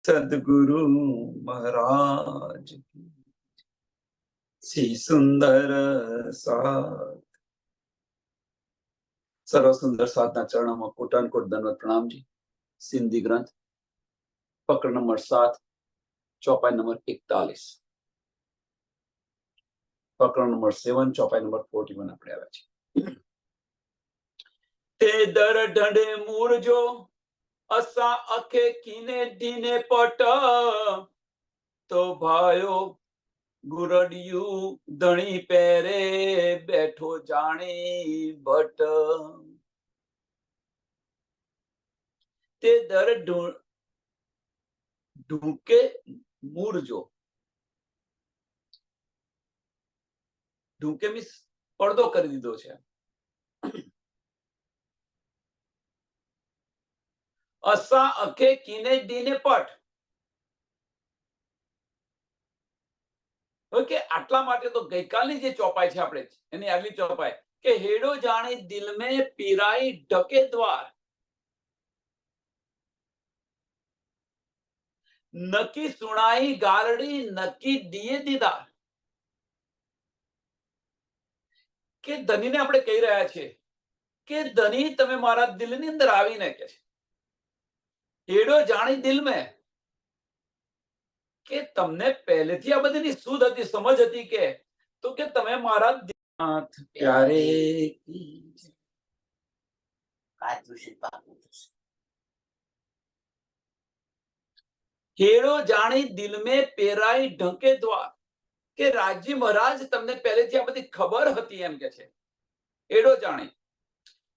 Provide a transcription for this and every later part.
સદગુરુ મહારાજ શ્રી સુંદર સાથ. સર્વ સુંદર સાધના ચરણોમાં કોટાનકોટ દંડવત પ્રણામજી. સિંધી ગ્રંથ પકડ નંબર 7, ચોપાઈ નંબર 41, પકડ નંબર 7, ચોપાઈ નંબર 41 આપણે આવ્યા છીએ. તે દર ઢંઢે મૂરજો અસા અખે કીને ઢીને પટ, તો ભાયો ગુરડિયું ધણી પહેરે બેઠો જાણી ભટ્ટ. તે દર ઢૂકે મૂરજો. ઢૂકે મીન્સ પડદો કરી દીધો છે. અસા અખે કીને ડીને પટ. ઓકે, આટલા માટે તો ગઈકાલની જે ચોપાઈ છે આપણે એની આગલી ચોપાઈ કે હેડો જાણી દિલ મે પીરાઈ ઢકે દ્વાર, નકી સુણાઈ ગારડી નકી દિયે દીદાર. કે ધનીને આપણે કહી રહ્યા છીએ કે ધની તમે મારા દિલની અંદર આવીને કે છે હેડો જાણી દિલ મેં, કે તમને પહેલેથી આ બધીની સુધ હતી, સમજ હતી કે તો કે તમે મારા પ્યારે હેડો જાણી દિલ મેં પેરાઈ ઢંકે દ્વાર, કે રાજી મહારાજ તમને પહેલેથી આ બધી ખબર હતી એમ કે છે. હેડો જાણી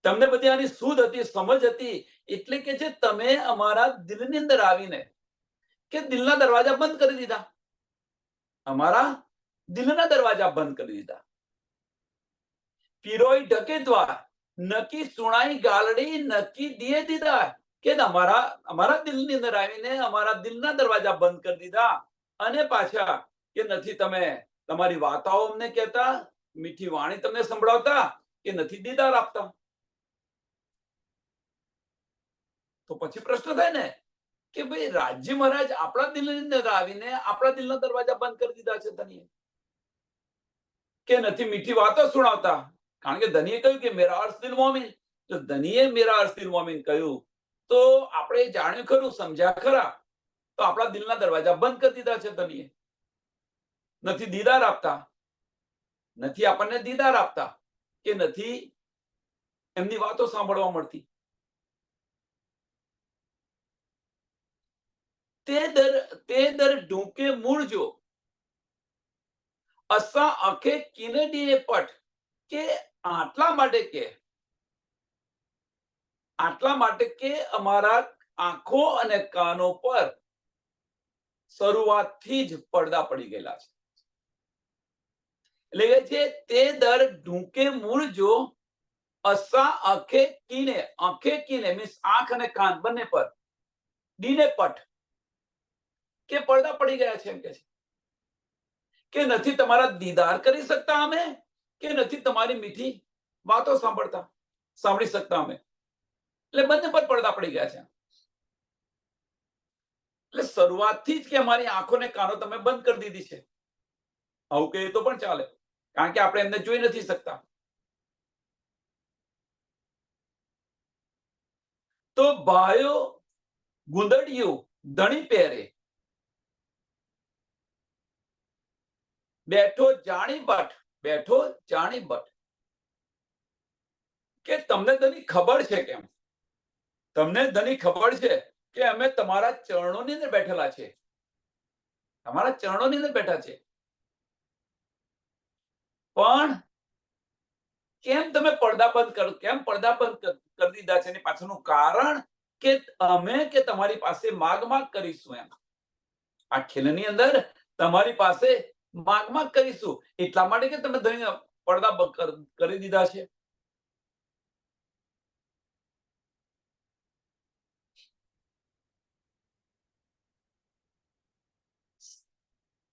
તમને બધી આની સુધ હતી, સમજ હતી, એટલે કે છે તમે અમારા દિલની અંદર આવીને કે દિલના દરવાજા બંધ કરી દીધા, અમારા દિલના દરવાજા બંધ કરી દીધા. પીરોઈ ઢકે દ્વાર, નકી સુણાઈ ગાલડી નકી દિયે દીધા, કે અમારા દિલની અંદર આવીને અમારા દિલના દરવાજા બંધ કરી દીધા. અને પાછા કે નથી તમે તમારી વાર્તાઓ અમને કહેતા, મીઠી વાણી તમને સંભળાવતા, કે નથી દીદાર આપતા. તો પછી પ્રશ્ન થાય ને કે ભાઈ રાજ્ય મહારાજ આપણા દિલની અંદર આવીને આપણા દિલના દરવાજા બંધ કરી દીધા છે ધનીએ, કે નથી મીઠી વાતો સુણાવતા. કારણ કે ધનીએ કહ્યું કે મેરા અર્શ દિલ મોમિન, તો ધનીએ મેરા અર્શ દિલ મોમિન કહ્યું તો આપણે જાણ્યું ખરું, સમજ્યા ખરા, તો આપણા દિલના દરવાજા બંધ કરી દીધા છે ધનીએ. નથી દીદાર આપતા, નથી આપણને દીદાર આપતા, કે નથી એમની વાતો સાંભળવા મળતી. તે દર ઢૂકે મૂળજો અસા આંખે કિનેડીએ પટ, કે આટલા માટે કે અમારા આંખો અને કાનો પર શરૂઆતથી જ પડદા પડી ગયેલા છે. એટલે કે છે તે દર ઢૂકે મૂળજો અસા આંખે કીને મીન્સ આંખ અને કાન બંને પર, ડીને પટ, કે પડદા પડી ગયા છે એમ કે છે. કે નથી તમારા દીદાર કરી શકતા અમે, કે નથી તમારી મીઠી વાતો સાંભળી શકતા અમે. એટલે બંને પર પડદા પડી ગયા છે. એટલે શરૂઆતથી જ કે અમારી આંખો ને કાનો તમે બંધ કરી દીધી છે. આવું કહીએ તો પણ ચાલે, કારણ કે આપણે એમને જોઈ નથી શકતા. તો ભાયો ગુંદડિયું ધણી પહેરે બેઠો જાણી ભટ્ટ, કે તમને ધની ખબર છે, કેમ તમને ધની ખબર છે કે અમે તમારા ચરણોની અંદર બેઠેલા છે, તમારા ચરણોની અંદર બેઠા છે, પણ કેમ તમે પડદા બંધ કરી દીધા છે? એની પાછળનું કારણ કે અમે કે તમારી પાસે માગ કરીશું એમ. આ ખેલની અંદર તમારી પાસે માગ કરીશું, એટલા માટે કે તમે પડદા કરી દીધા છે.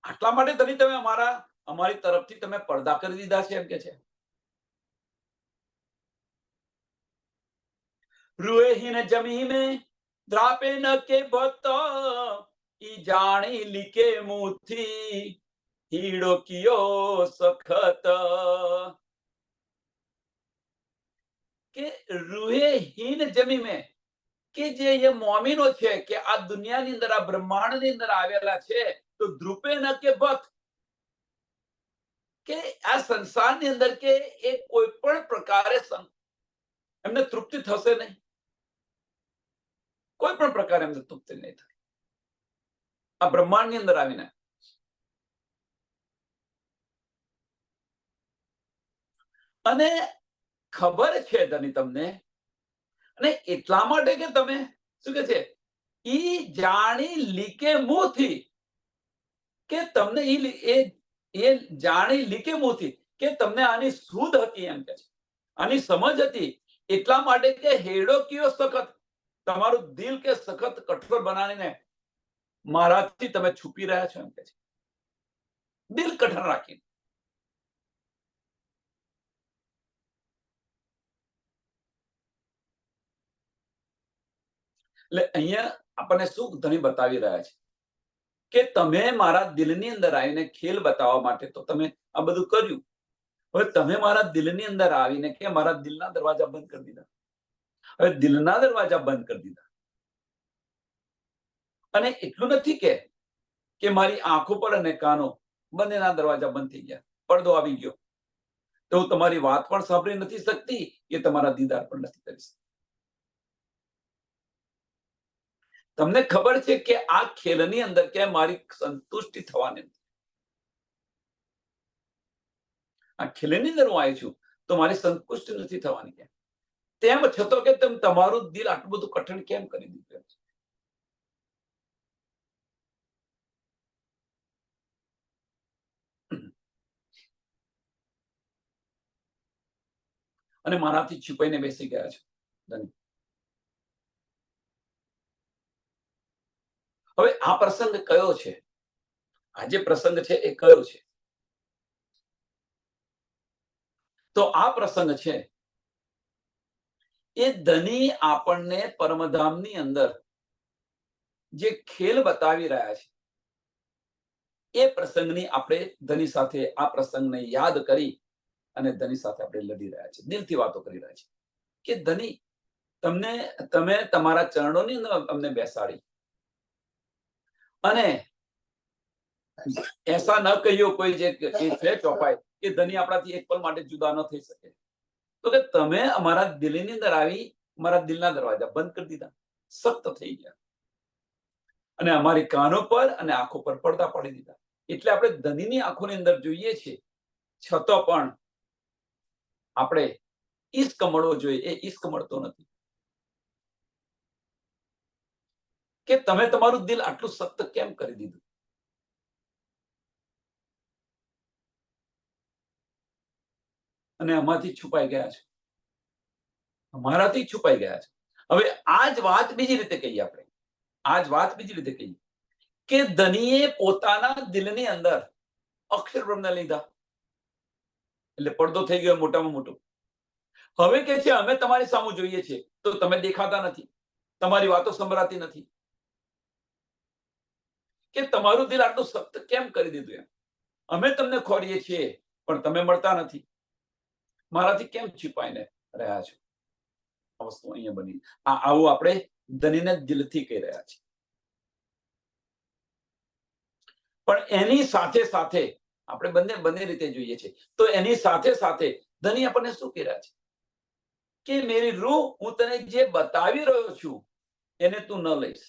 આટલા માટે તમે અમારી તરફથી તમે પડદા કરી દીધા છે એમ કે છે. રૂએ હિન જમી में द्रापे न के भक्त, જાણી લીકે મુથી હીડો કિયો સખત, કે રૂહે હીન જમી મેં, કે જે એ મોમીનો છે કે આ દુનિયાની અંદર આ બ્રહ્માંડની અંદર આવેલા છે તો ધ્રુપે ન કે ભક્ત, કે આ સંસારની અંદર કે એ કોઈ પણ પ્રકારે એમને તૃપ્તિ થશે નહીં, કોઈ પણ પ્રકારે એમને તૃપ્તિ નહીં થાય આ બ્રહ્માંડની અંદર આવીને. અને ખબર છે ધની તમને, અને એટલા માટે કે તમે શું કે છે, ઈ જાણી લીકે મુથી, કે તમને એ જાણી લીકે મુથી, કે તમને આની સુધ હતી એમ કે છે, આની સમજ હતી, એટલા માટે કે હેડો કયો સખત, તમારું દિલ કે સખત કઠોર બનાવીને મારાથી તમે છુપી રહ્યા છો એમ કે છે, દિલ કઠણ રાખીને. એટલે અહીંયા આપણને શું ધણી બતાવી રહ્યા છે કે તમે મારા દિલની અંદર આવીને ખેલ બતાવવા માટે તો તમે આ બધું કર્યું, હવે તમે મારા દિલની અંદર આવીને કે મારા દિલના દરવાજા બંધ કરી દીધા, હવે દિલના દરવાજા બંધ કરી દીધા. અને એટલું નથી કે મારી આંખો પર અને કાનો બંનેના દરવાજા બંધ થઈ ગયા, પડદો આવી ગયો, તો હું તમારી વાત પણ સાંભળી નથી શકતી, કે તમારા દીદાર પણ નથી કરી શકતી. તમને ખબર છે કે આ ખેલની અંદર કે મારી સંતુષ્ટિ થવાની નથી, આ ખેલની અંદર હું આવી છું તો મારી સંતુષ્ટિ નથી થવાની, કે તેમ છતાં કે તમે તમારું દિલ આટલું બધું કઠણ કેમ કરી દીધું છે? અને મારાથી છુપાઈને બેસી ગયા છે. હવે આ પ્રસંગ કયો છે? આ જે પ્રસંગ છે એ કયો છે? તો આ પ્રસંગ છે એ ધની આપણને પરમધામની અંદર જે ખેલ બતાવી રહ્યા છે એ પ્રસંગની આપણે ધની સાથે આ પ્રસંગને યાદ કરી અને ધની સાથે આપણે લડી રહ્યા છે, દિલથી વાતો કરી રહ્યા છે કે ધની તમે તમારા ચરણોની અંદર અમને બેસાડી, અને એસા ન કહ્યો કોઈ જે છે ચોપાઈ કે ધની આપણાથી એક પલ માટે જુદા ન થઈ શકે, તો કે તમે અમારા દિલની અંદર આવી અમારા દિલના દરવાજા બંધ કરી દીધા, સખ્ત થઈ ગયા, અને અમારી કાનો પર અને આંખો પર પડદા પાડી દીધા. એટલે આપણે ધનીની આંખોની અંદર જોઈએ છીએ, છતાં પણ આપણે ઈશ્ક મળવો જોઈએ, એ ઈશ્ક મળતો નથી. કે તમે તમારું દિલ આટલું સખ્ત કેમ કરી દીધું? અને આમાંથી છુપાઈ ગયા છે, અમારાથી છુપાઈ ગયા છે. હવે આ જ વાત બીજી રીતે કહીએ આપણે, આ જ વાત બીજી રીતે કહીએ કે ધનીએ પોતાના દિલની અંદર અક્ષર બ્રહ્મને લીધા, એટલે પડદો થઈ ગયો મોટામાં મોટો. હવે કે છે અમે તમારી સામે જોઈએ છીએ તો તમે દેખાતા નથી, તમારી વાતો સંભળાતી નથી, કે તમારું દિલ આટલું સખ્ત કેમ કરી દીધું? એમ અમે તમને ખોરીએ છીએ પણ તમે મળતા નથી, મારાથી કેમ છુપાઈને રહ્યા છો? આ વસ્તુ અહીંયા બની. આવું આપણે ધનીને દિલથી કહી રહ્યા છીએ. પણ એની સાથે સાથે આપણે બંને રીતે જોઈએ છીએ, તો એની સાથે સાથે ધની આપણને શું કહી રહ્યા છે કે મેરી રૂહ, હું તને જે બતાવી રહ્યો છું એને તું ન લઈશ,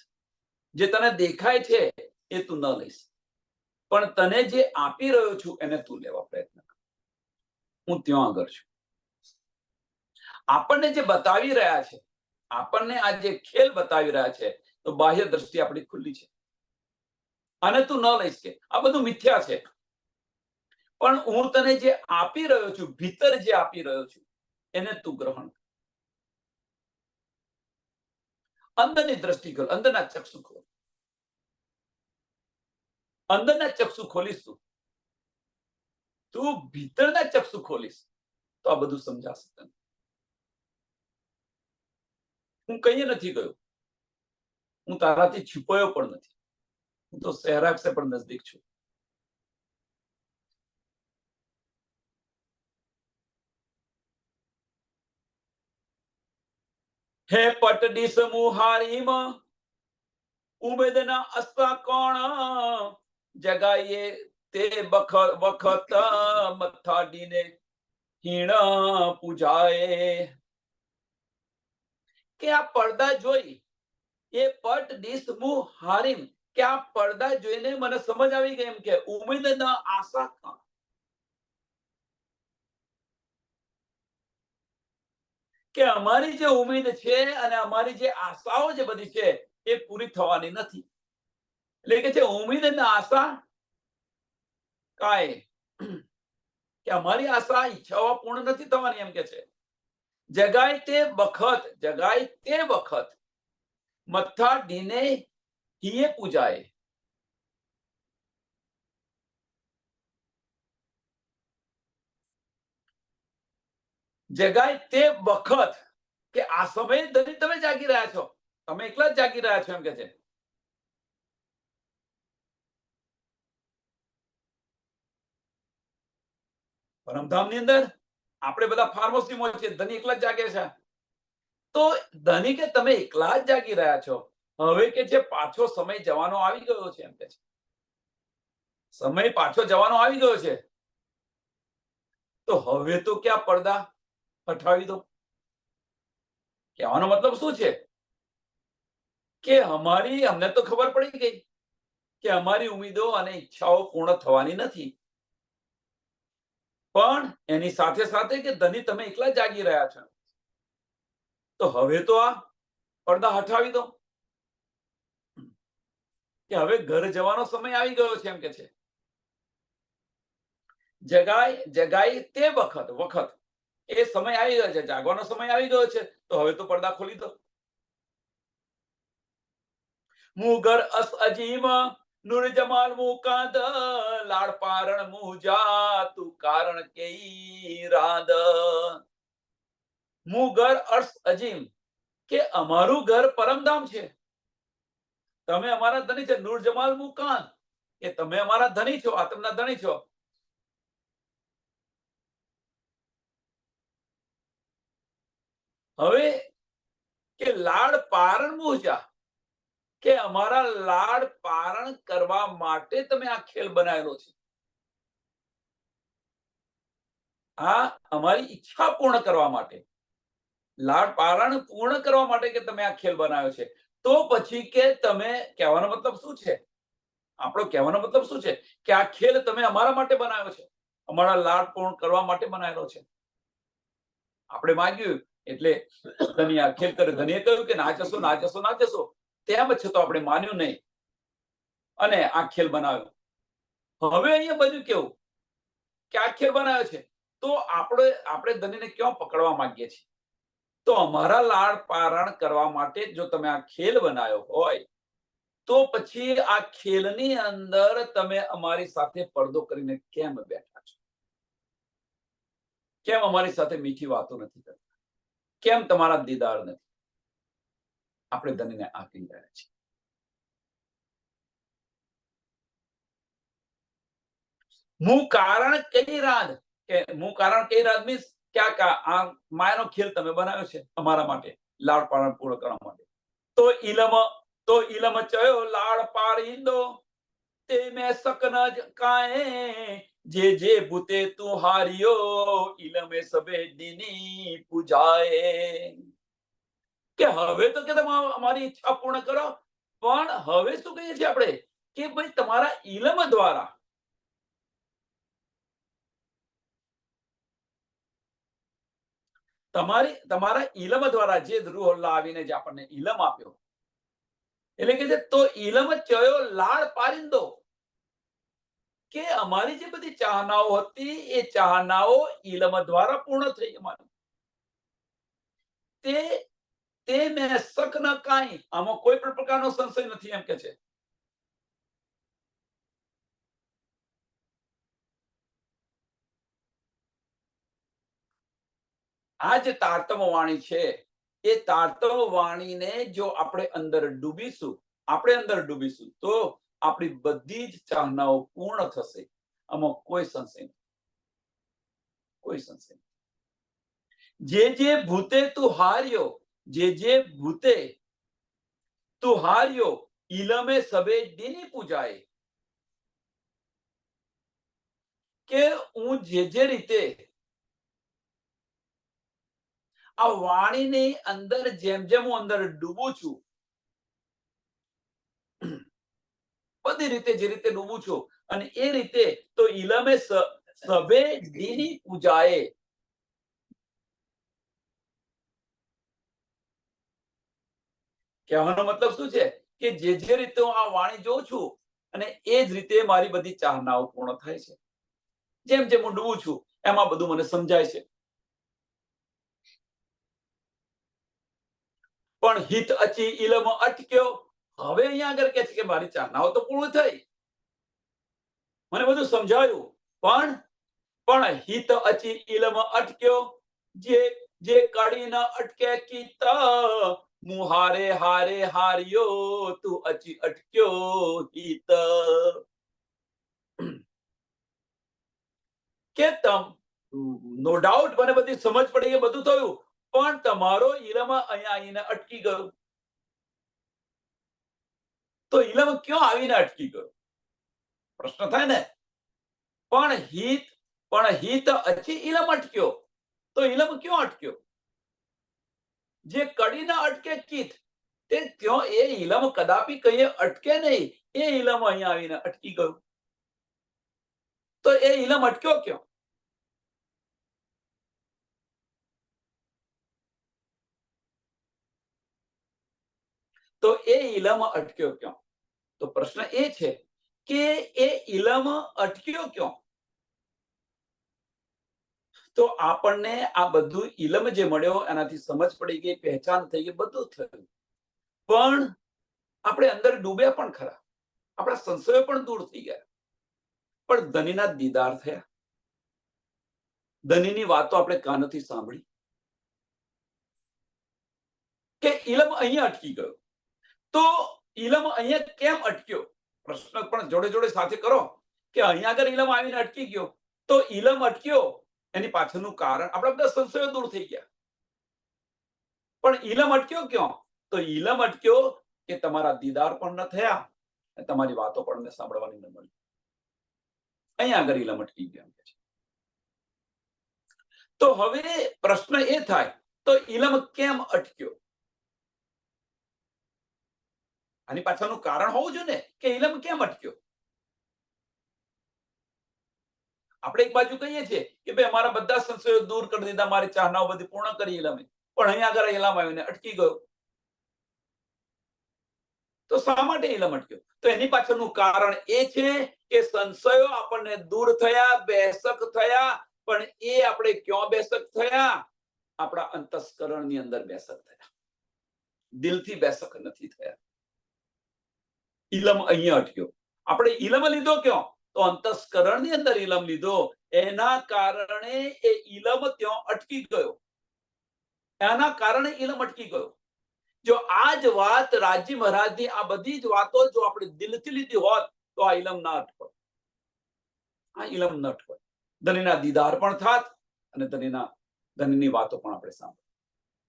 જે તને દેખાય છે એ તું ન લઈશ, પણ તને જે આપી રહ્યો છું એને તું લેવા પ્રયત્ન કર, હું ત્યાં આગળ છું. આપણને જે બતાવી રહ્યા છે, આપણને આ જે ખેલ બતાવી રહ્યા છે, તો બાહ્ય દ્રષ્ટિ આપણી ખુલ્લી છે, આને તું ન લઈશ, કે આ બધું મિથ્યા છે, પણ હું તને જે આપી રહ્યો છું, ભીતર જે આપી રહ્યો છું એને તું ગ્રહણ કર. અંદરની દ્રષ્ટિ ખોલ, અંદરના ચક્ષુ ખોલ, અંદરના ચક્ષુ ખોલીશ તું ભીતરના ચક્ષુ ખોલીશ તો આ બધું સમજાશે તને. હું કઈ નથી ગયો, હું તારાથી છુપાયો પણ નથી, હું તો તો સહેરાગ से પણ નજદીક છું. હે પટડી સમૂહારીમ ઉમેદના અસ્તા કોણ જગાઈએ તે વખત મથાડીને હીણ પૂજાએ. કે આ પડદા જોઈ એ પટ ડીસમું હારીમ, કે આ પડદા જોઈને મને સમજ આવી ગઈ એમ કે ઉમેદના આશા કોણ, કે અમારી જે ઉમેદ છે અને અમારી જે આશાઓ જે બધી છે એ પૂરી થવાની નથી. એટલે કે છે ઉમેદ અને આશા કાય, કે અમારી આશા ઈચ્છાઓ પૂર્ણ નથી થવાની એમ કે છે. જગાય તે વખત મથા ડીને હિયે પૂજાય. જગાય તે વખત, કે આ સમયે ધણી તમે જાગી રહ્યા છો, તમે એકલા જ જાગી રહ્યા છો એમ કે છે. પરમધામની અંદર આપણે બધા ફાર્મસીમાં છીએ, ધણી એકલા જ જાગે છે. તો ધણી કે તમે એકલા જ જાગી રહ્યા છો, હવે કે છે પાછો સમય જવાનો આવી ગયો છે એમ કે છે. સમય પાછો જવાનો આવી ગયો છે, તો હવે તો ક્યાં પડદા હટાવી દો. કહેવાનો મતલબ શું છે કે અમને તો ખબર પડી ગઈ કે અમારી ઉમેદો અને ઈચ્છાઓ પૂર્ણ થવાની નથી, પણ એની સાથે સાથે કે ધણી તમે એકલા જાગી રહ્યા છો, તો હવે તો આ પડદા હટાવી દો, કે હવે ઘર જવાનો સમય આવી ગયો છે એમ કે છે. જગાય તે વખત એ સમય આવી ગયો છે, જાગવાનો સમય આવી ગયો છે, તો હવે તો પડદા ખોલી દો. મુગર અસ અજીમ નૂર જમાલ મુકાદ લાડ પારણ મુજા તું કારણ કે રાદ. મુગર અર્થ અજીમ, કે અમારું ઘર પરમધામ છે, તમે અમારા ધણી છે. નૂર જમાલ મુકાન, કે તમે અમારા ધણી છો, આતમના ધણી છો. હવે કે લાડ પારણ મુજા, કે અમારા લાડ પારણ કરવા માટે તમે આ ખેલ બનાવેલો છે. આ અમારી ઈચ્છા પૂર્ણ કરવા માટે, લાડ પારણ પૂર્ણ કરવા માટે કે તમે આ ખેલ બનાવ્યો છે. તો પછી કે તમે, કહેવાનો મતલબ શું છે, આપણો કહેવાનો મતલબ શું છે કે આ ખેલ તમે અમારા માટે બનાવ્યો છે, અમારા લાડ પૂર્ણ કરવા માટે બનાવેલો છે. આપણે માંગ્યું એટલે ધણી આ ખેલ કરે. ધણીએ કહ્યું કે ના જશો, ના જશો, ના જશો, તેમ છતાં આપણે માન્યું નહીં અને આ ખેલ બનાવ્યો. હવે અહીંયા બધું કેવું કે આ ખેલ બનાવ્યો છે, તો આપણે ધણીને ક્યાં પકડવા માંગીએ છીએ? તો અમારા લાડ પારણ કરવા માટે જો તમે આ ખેલ બનાવ્યો હોય, તો પછી આ ખેલની અંદર તમે અમારી સાથે પડદો કરીને કેમ બેઠા છો? કેમ અમારી સાથે મીઠી વાતો નથી કરતા? કેમ તમારા દીદાર નથી? આપણે ધણીને આ કહી રહ્યા છીએ. હું કારણ કઈ રાત, કે હું કારણ કઈ રાત મીન્સ ક્યાં આ માયાનો ખેલ તમે બનાવ્યો છે અમારા માટે, લાડ પારણ પૂર્ણ કરવા માટે. તો ઇલમ ચયો લાડ પાડીંદો તે મેં સકન કાએ જે ભૂતે તું હાર્યો ઇલમે સબે દીની પૂજાએ. કે હવે તો કે તમે અમારી ઈચ્છા પૂર્ણ કરો, પણ હવે શું કહીએ છીએ આપણે કે ભાઈ તમારા ઇલમ દ્વારા, તમારા ઇલમ દ્વારા જે રૂહુલ્લાહ આવીને જે આપણને ઇલમ આપ્યો, એટલે કે છે તો ઇલમ ચયો લાડ પારીંદો, કે અમારી જે બધી ચાહનાઓ હતી એ ચાહનાઓ ઇલમ દ્વારા પૂર્ણ થઈ. અમારી તે મેં શક ન કાંઈ, આમાં કોઈ પણ પ્રકારનો સંશય નથી એમ કે છે. આ જે તારતમ વાણી છે, એ તારતમ વાણીને જો આપણે અંદર ડૂબીશું તો આપણી બધી જ ચાહનાઓ પૂર્ણ થશે. આમાં કોઈ સંશય નથી, કોઈ સંશય નથી. જે ભૂતે તું હાર્યો, જે ભૂતે તું હાર્યો, ઇલમે સબે દીની પૂજાએ. કે હું જે રીતે આ વાણીની અંદર જેમ જેમ હું અંદર ડૂબું છું, બધી રીતે જે રીતે ડૂબું છું, અને એ રીતે તો ઇલમે સબે દીની પૂજાએ. કહેવાનો મતલબ શું છે કે જે રીતે હું આ વાણી જોઉં છું, અને એ જ રીતે મારી બધી ચાહનાઓ પૂર્ણ થાય છે. જેમ જેમ હું ડૂબું છું એમાં બધું મને સમજાય છે. પણ હિત અચી ઇલમ અટક્યો. હવે અહીંયા આગળ કે છે કે મારી ચાહનાઓ તો પૂર્ણ થઈ, મને બધું સમજાયું, પણ હિત અચી ઇલમ અટક્યો. જે કડી ન અટકે કીતા, હું હારે હારે હાર્યો, તું અચી અટક્યો હિત. કે નો ડાઉટ મને બધી સમજ પડી, એ બધું થયું, પણ તમારો ઇલમ અહીંયા આવીને અટકી ગયો. તો ઇલમ ક્યાં આવીને અટકી ગયો? પ્રશ્ન થાય ને. પણ હિત અચી ઇલમ અટક્યો. તો ઇલમ ક્યાં અટક્યો? જે કડી ના અટકે ચિત, તે ત્યાં એ ઇલમ કદાપી કહીએ અટકે નહીં. એ ઇલમ અહીંયા આવીને અટકી ગયો. તો એ ઇલમ અટક્યો ક્યાં? તો એ ઇલમ અટક્યો ક્યાં? તો પ્રશ્ન એ છે કે એ ઇલમ અટક્યો ક્યાં? તો આપણને આ બધું ઇલમ જે મળ્યો એનાથી સમજ પડી ગઈ, પહેચાન થઈ ગઈ, બધું થયું. પણ આપણે અંદર ડૂબ્યા પણ ખરા, આપણા સંશયો પણ દૂર થઈ ગયા. પણ ધનીના દીદાર થયા, ધનીની વાતો આપણે કાનથી સાંભળી કે ઇલમ અહીંયા અટકી ગયો. તો ઇલમ અહીંયા કેમ અટક્યો? પ્રશ્ન પણ જોડે જોડે સાથે કરો કે અહીંયા આગળ ઇલમ આવીને અટકી ગયો, તો ઇલમ અટક્યો એની પાછળનું કારણ આપણા બધા સંશયો દૂર થઈ ગયા. પણ ઇલમ અટક્યો ક્યાં? તો ઇલમ અટક્યો કે તમારા દીદાર પણ ન થયા, તમારી વાતો પણ સાંભળવાની ન મળી. અહીંયા આગળ ઇલમ અટકી ગયા છે. તો હવે પ્રશ્ન એ થાય, તો ઇલમ કેમ અટક્યો? આની પાછળનું કારણ હોવું જોઈએ ને કે ઇલમ કેમ અટક્યો. આપણે એક બાજુ કહીએ છીએ કે ભાઈ અમારા બધા સંશયો દૂર કરી દીધા, મારી ચાહનાઓ બધી પૂર્ણ કરી ઇલમે, પણ અહીંયા આગળ ઇલમ આવીને અટકી ગયો. તો શા માટે ઇલમ અટક્યો? તો એની પાછળનું કારણ એ છે કે સંશયો આપણને દૂર થયા, બેશક થયા, પણ એ આપણે ક્યાં બેશક થયા? આપણા અંતસ્કરણની અંદર બેશક થયા, દિલથી બેશક નથી થયા. ઇલમ અહીંયા અટક્યો. આપણે ઇલમ લીધો ક્યાં? તો અંતસ્કરણની અંદર ઇલમ લીધો, એના કારણે એ ઇલમ ત્યાં અટકી ગયો. એના કારણે ઇલમ અટકી ગયો. જો આ જ વાત રાજી મહારાજની આ બધી જ વાતો જો આપણે દિલથી લીધી હોત તો આ ઇલમ ના અટકોત. આ ઇલમ ન અટકોત. ધનીના દીદાર પણ થાત અને ધનીની વાતો પણ આપણે સાંભળી.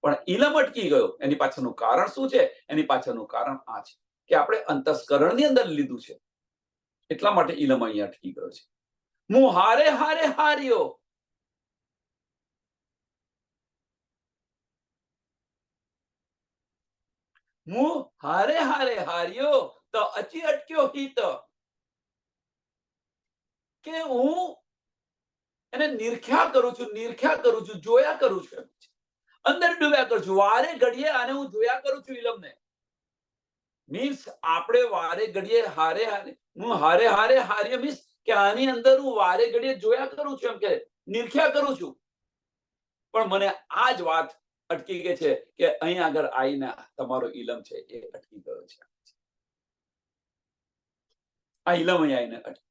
પણ ઇલમ અટકી ગયો. એની પાછળનું કારણ શું છે? એની પાછળનું કારણ આ છે કે આપણે અંતસ્કરણની અંદર લીધું છે, એટલા માટે ઇલમ અહીંયા અટકી ગયો છે. હું હારે હારે હાર્યો. હું હારે હારે હાર્યો તો અચી અટક્યો હિત. કે હું એને નિરખ્યા કરું છું, જોયા કરું છું, અંદર ડૂબ્યા કરું છું, વારે ઘડીએ આને હું જોયા કરું છું ઇલમને. મીન્સ આપણે વારે ઘડીએ હારે હારે, હું હારે હારે હાર્યો મીન્સ કે આની અંદર હું વારે ઘડીએ જોયા કરું છું, એમ કે નિરખ્યા કરું છું. પણ મને આ જ વાત અટકી ગઈ છે કે અહીં આગળ આવીને તમારો ઇલમ છે એ અટકી ગયો છે. આ ઇલમ અહીં આવીને અટકી.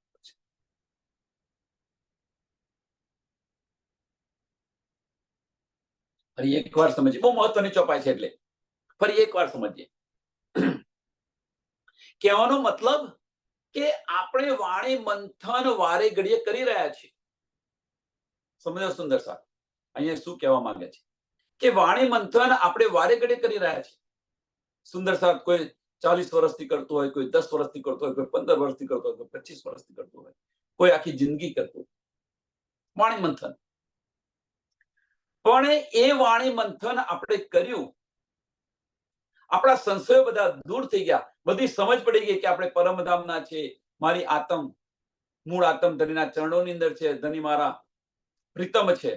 ફરી એકવાર સમજીએ, બહુ મહત્વની ચોપાઈ છે, એટલે ફરી એકવાર સમજીએ. કહેવાનો મતલબ આપણે વાણી મંથન વારે ઘડીએ કરી રહ્યા છીએ. સમજો સુંદર સાહેબ અહીંયા શું કહેવા માંગે છે કે વાણી મંથન આપણે વારે ઘડીએ કરી રહ્યા છીએ. સુંદર સાહેબ કોઈ 40 વર્ષથી કરતો હોય, કોઈ 10 વર્ષથી કરતો હોય, કોઈ 15 વર્ષથી કરતો હોય, કોઈ 25 વર્ષથી કરતો હોય, કોઈ આખી જિંદગી કરતો હોય વાણી મંથન. પણ એ વાણી મંથન આપણે કર્યું, આપણા સંશયો બધા દૂર થઈ ગયા, બધી સમજ પડી ગઈ કે આપણે પરમધામના છે. મારી આત્મ મૂળ આત્મ ધણીના ચરણોની અંદર છે, ધણી મારા પ્રીતમ છે,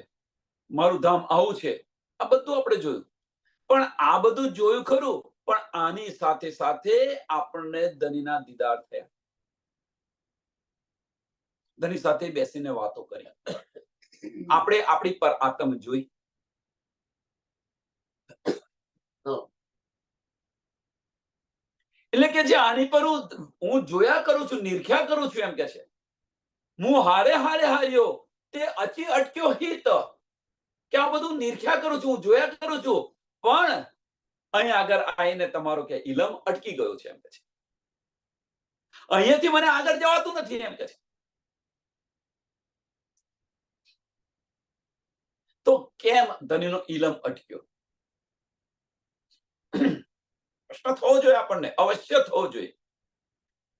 મારું ધામ આવું છે. આ બધું આપણે જોયું. પણ આ બધું જોયું ખરું, પણ આની સાથે સાથે આપણને ધણીના દીદાર થયા, ધણી સાથે બેસીને વાતો કરી, આપણે આપણી પર આત્મ જોઈ. એટલે કે જે આની પર હું જોયા કરું છું, નિરખ્યા કરું છું, એમ કે છે હું હારે હારે હાર્યો તે અચી અટક્યો હિત, કે આ બધું નિરખ્યા કરું છું, હું જોયા કરું છું, પણ અહીંયા આગળ આવીને તમારો કે ઇલમ અટકી ગયો છે, એમ કે છે. અહીંયાથી મને આગળ જવાતું નથી, એમ કે છે. તો કેમ ધણીનો ઇલમ અટક્યો? પ્રશ્ન થવો જોઈએ આપણને, અવશ્ય થવો જોઈએ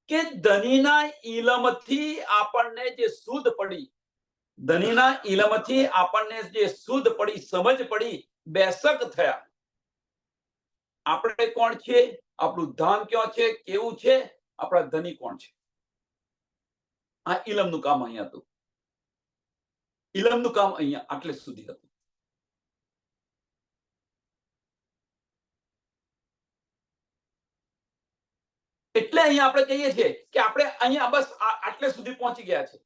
કે ધણીના ઇલમથી આપણને જે શુદ્ધ પડી, ધણીના ઇલમથી આપણને જે શુદ્ધ પડી, સમજ પડી, બેસક થયા. આપણે કોણ છે, આપણું ધામ ક્યાં છે, કેવું છે, આપણા ધણી કોણ છે, આ ઇલમનું કામ અહીંયા હતું. ઇલમનું કામ અહીંયા આટલે સુધી હતું. એટલે અહીંયા આપણે કહીએ છીએ કે આપણે અહીંયા બસ આટલે સુધી પહોંચી ગયા છે.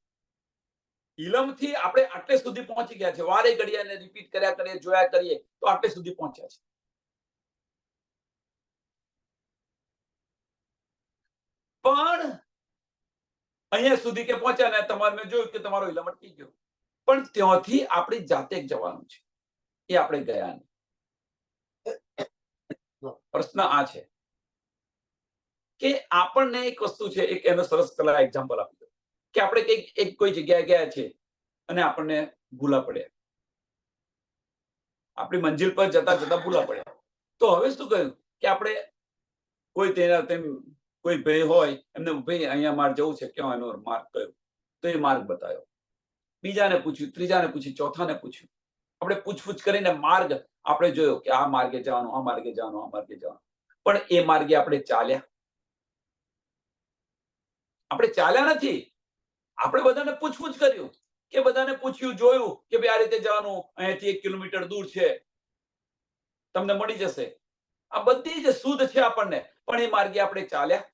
ઇલમથી આપણે આટલે સુધી પહોંચી ગયા છે. વારે ઘડીએ અને રિપીટ કર્યા કરીએ, જોયા કરીએ તો આટલે સુધી પહોંચ્યા છે. પણ અહીંયા સુધી કે પહોંચ્યા ને તમારે મેં જોયું કે તમારો ઇલમ અટકી ગયો, પણ ત્યાંથી આપણી જાતે જવાનું છે, એ આપણે ગયા નહીં. પ્રશ્ન આ છે કે આપણને એક વસ્તુ છે, એક એનો સરસ પેલા એક્ઝામ્પલ આપી દો કે આપણે એક કોઈ જગ્યાએ ગયા છે અને આપણને ભૂલા પડ્યા, આપણી મંજિલ પર જતા જતા ભૂલા પડ્યા. તો હવે શું કહ્યું કે આપણે કોઈ કોઈ ભાઈ હોય એમને, ભાઈ અહીંયા મારે જવું છે, ક્યાં એનો માર્ગ કયો? તો એ માર્ગ બતાવ્યો. બીજાને પૂછ્યું, ત્રીજાને પૂછ્યું, ચોથાને પૂછ્યું. આપણે પૂછપૂછ કરીને માર્ગ આપણે જોયો કે આ માર્ગે જવાનું, આ માર્ગે જવાનું, આ માર્ગે જવાનું. પણ એ માર્ગે આપણે ચાલ્યા? આપણે ચાલ્યા નથી. આપણે બધાને પૂછપૂછ કર્યું, કે બધાને પૂછ્યું, જોયું કે ભાઈ આ રીતે જવાનું, અહીંયાથી 1 કિલોમીટર દૂર છે, તમને મળી જશે. આ બધી જ શુદ્ધ છે આપણને, પણ એ માર્ગે આપણે ચાલ્યા?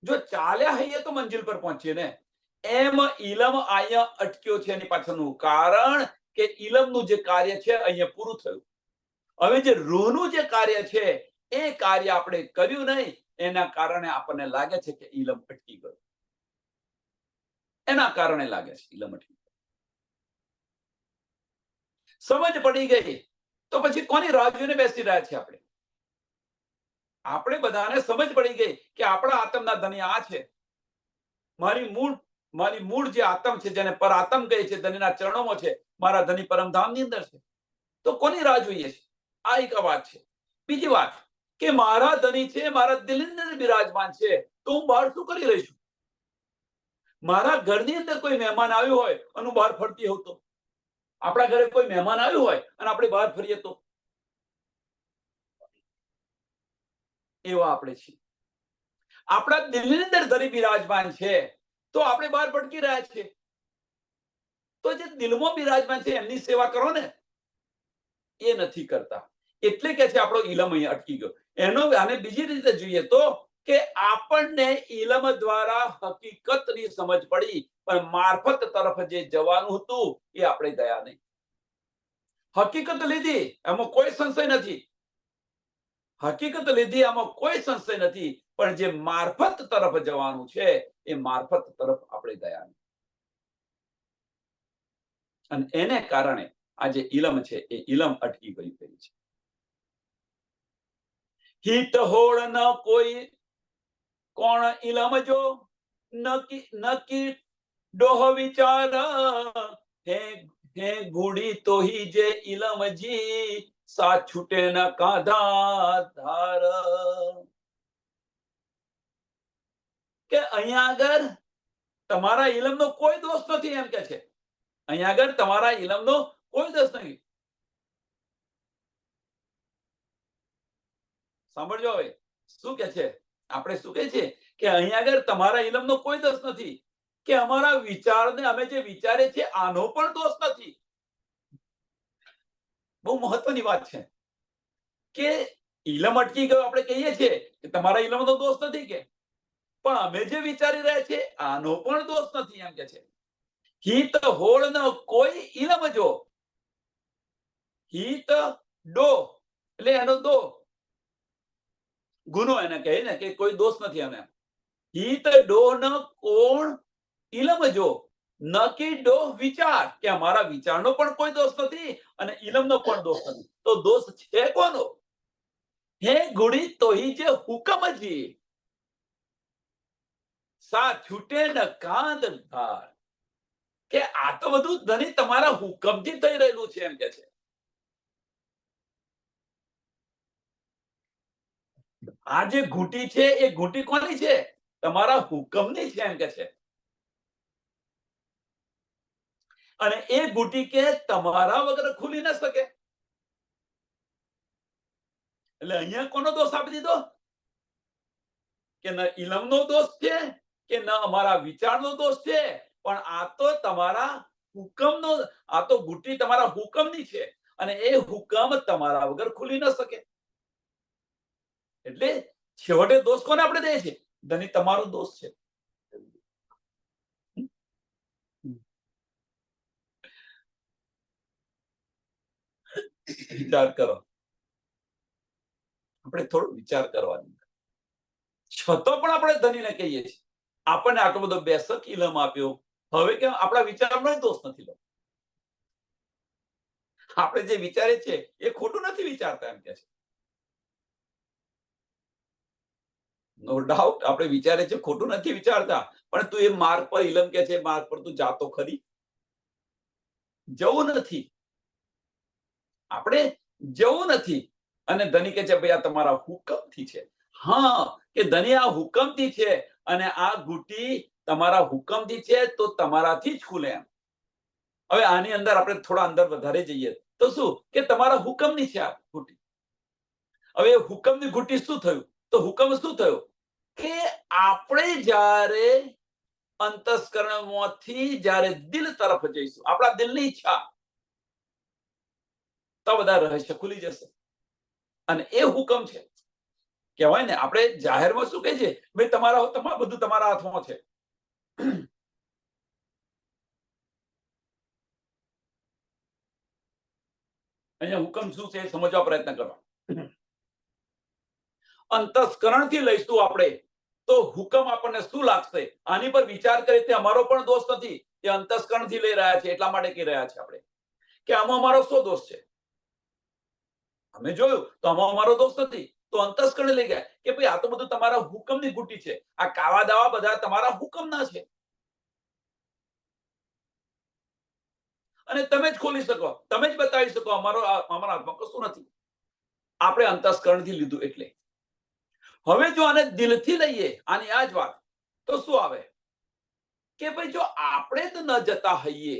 જો ચાલ્યા હઈએ તો મંજિલ પર પહોંચીએ ને. એમ ઇલમ અહીંયા અટક્યો છે. એની પાછળનું કારણ કે ઇલમનું જે કાર્ય છે અહીંયા પૂરું થયું. હવે જે રૂહનું જે કાર્ય છે એ કાર્ય આપણે કર્યું નહીં, એના કારણે આપણને લાગે છે કે ઇલમ અટકી ગયો. એના કારણે લાગે છે ઇલમ અટકી ગયો. સમજ પડી ગઈ તો પછી કોની રાહ જોઈને બેસી રહ્યા છે આપણે? આપણે બધાને સમજ પડી ગઈ કે આપણા આત્મના ધણી આ છે. મારી મૂળ જે આત્મ છે, જેને પર આત્મ કહે છે, ધણીના ચરણોમાં છે, મારા ધણી પરમધામની અંદર છે. તો કોની રાહ જોઈએ છે? આ એક વાત છે. બીજી વાત કે મારા ધણી છે, મારા દિલની અંદર બિરાજમાન છે, તો હું બહાર શું કરી રહી છું? મારા ઘરની અંદર કોઈ મહેમાન આવ્યું હોય અને હું બહાર ફરતી હોઉં તો? આપણા ઘરે કોઈ મહેમાન આવ્યું હોય અને આપણે બહાર ફરીએ તો? એવા આપણે છીએ. આપણા દિલની અંદર ધણી બિરાજમાન છે, તો આપણે બહાર ભટકી રહ્યા છીએ. તો જે દિલમાં બિરાજમાન છે એમની સેવા કરો ને. એ નથી કરતા. એટલે કે છે આપણો ઇલમ અહીંયા અટકી ગયો. એનો આને બીજી રીતે જોઈએ તો કે આપણને ઇલમ દ્વારા હકીકતની સમજ પડી, પણ મારફત તરફ જે જવાનું હતું એ આપણે ગયા નહીં. હકીકત લીધી, એમાં કોઈ સંશય નથી. હકીકત લીધી, આમાં કોઈ સંશય નથી, પણ જે મારફત તરફ જવાનું છે એ મારફત તરફ આપણે ગયા નહીં. અને એને કારણે આ જે ઇલમ છે એ ઇલમ અટકી ગઈ છે. હિત હોળ ન કોઈ કોણ ઇલમ જો, નકી ડોહ વિચાર હે હે ગુડી તો હી જે ઇલમજી સા છૂટે ન કાંધા ધાર. કે અહીંયા આગળ તમારા ઇલમનો કોઈ દોષ નથી એમ કે છે. અહીંયા આગળ તમારા ઇલમનો કોઈ દોષ નથી. સાંભળજો હવે શું કે છે. આપણે શું કહે છે કે અહીંયા આગળ તમારા ઇલમનો કોઈ દોષ નથી, કે અમારા વિચારને અમે જે વિચારે છે આનો પણ દોષ નથી. બહુ મહત્વની વાત છે કે ઇલમ અટકી ગયો આપણે કહીએ છીએ કે તમારા ઇલમનો દોષ નથી, કે પણ અમે જે વિચારી રહ્યા છીએ આનો પણ દોષ નથી એમ કે છે. હિત હોળ ન કોઈ ઇલમ જો, હિત ડો એટલે એનો દો ગુનો એને કહે ને કે કોઈ દોષ નથી એને. હિત ડો ન કોણ ઇલમ જો ન કે ડો વિચાર, કે અમારા વિચારનો પણ કોઈ દોષ નથી અને ઇલમનો પણ દોષ નથી. તો દોષ છે કોનો? હે ગુડી તો હી જે હુકમ જી સા છૂટે ન કાંદ ધાર. કે આ તો બધું ધણી તમારા હુકમથી થઈ રહેલું છે એમ કે છે. આ જે ઘૂંટી છે એ ઘૂંટી કોની છે? તમારા હુકમની છે એમ કે છે. અને એ ઘૂંટી કે તમારા વગર ખુલી ન શકે. એટલે અહીંયા કોનો દોષ આપી દીધો? કે ન ઇલમનો દોષ છે કે ન અમારા વિચારનો દોષ છે, પણ આ તો તમારા હુકમનો, આ તો ઘૂંટી તમારા હુકમની છે અને એ હુકમ તમારા વગર ખુલી ન શકે. એટલે છેવટે દોષ કોને આપણે દઈએ છીએ? ધણી તમારો દોષ છે. વિચાર કરો, આપણે થોડો વિચાર કરવાનો. છતાં પણ આપણે ધણીને કહીએ છીએ આપણને આટલો બધો બેસક ઇલમ આપ્યો, હવે કેમ આપણા વિચારનો દોષ નથી. આપણે જે વિચારે છે એ ખોટું નથી વિચારતા એમ કે છે. નો ડાઉટ આપણે વિચારે છે ખોટું નથી વિચારતા, પણ તું એ માર્ગ પર ઇલમ કે છે માર્ગ પર તું જાતો ખરી? જવું નથી. આપણે જવું નથી. અને ધની કે છે ભાઈ આ તમારા હુકમથી છે. હા, કે ધની આ હુકમથી છે અને આ ઘૂંટી તમારા હુકમથી છે તો તમારાથી જ ખુલે એમ. હવે આની અંદર આપણે થોડા અંદર વધારે જઈએ તો શું કે તમારા હુકમની છે આ ઘૂંટી. હવે હુકમની ઘૂંટી શું થયું? તો હુકમ શું થયો કે આપણે જ્યારે અંતસ્કરણમાંથી જ્યારે દિલ તરફ જઈશું, આપણા દિલની ઈચ્છા, તો બધા રહસ્ય ખુલી જશે. અને એ હુકમ છે. કહેવાય ને આપણે જાહેરમાં શું કહે છે, ભાઈ તમારા બધું તમારા હાથમાં છે. અહીંયા હુકમ શું છે સમજવા પ્રયત્ન કરો. અંતસ્કરણથી લઈશું આપણે તો હુકમ આપણને શું લાગશે? આની પર વિચાર કરીએ તે અમારો પણ દોષ નથી, એ અંતસ્કરણથી લઈ રહ્યા છે એટલા માટે કહી રહ્યા છે આપણે કે આમાં અમારો શું દોષ છે. અમે જોયું તો આમાં અમારો દોષ નથી, તો અંતસ્કરણ લઈ ગયા કે ભાઈ આ તો બધું તમારા હુકમની ઘૂંટી છે, આ કાવા દાવા બધા તમારા હુકમના છે અને તમે જ ખોલી શકો, તમે જ બતાવી શકો અમારા હાથમાં કશું નથી. આપણે અંતસ્કરણથી લીધું એટલે. હવે જો આને દિલથી લઈએ આની આ જ વાત, તો શું આવે કે ભાઈ જો આપણે જ ન જતા હોઈએ,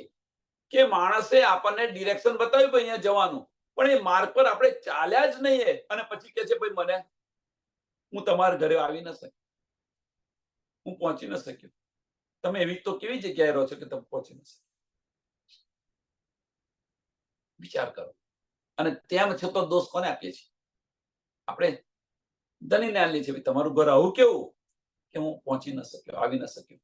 કે માણસે આપણને ડિરેક્શન બતાવ્યું ભાઈ અહીંયા જવાનું, પણ એ માર્ગ પર આપણે ચાલ્યા જ નહીં અને પછી કે છે ભાઈ મને હું તમારા ઘરે આવી ન શક્યો, હું પહોંચી ન શક્યો. તમે એવી તો કેવી જગ્યાએ રહો છો કે તમે પહોંચી ન શક્યો? વિચાર કરો. અને તેમ છતાં દોષ કોને આપીએ છીએ? આપણે ધનીને આલીએ છીએ તમારું ઘર આવું કેવું કે હું પહોંચી ન શક્યો, આવી ન શક્યો.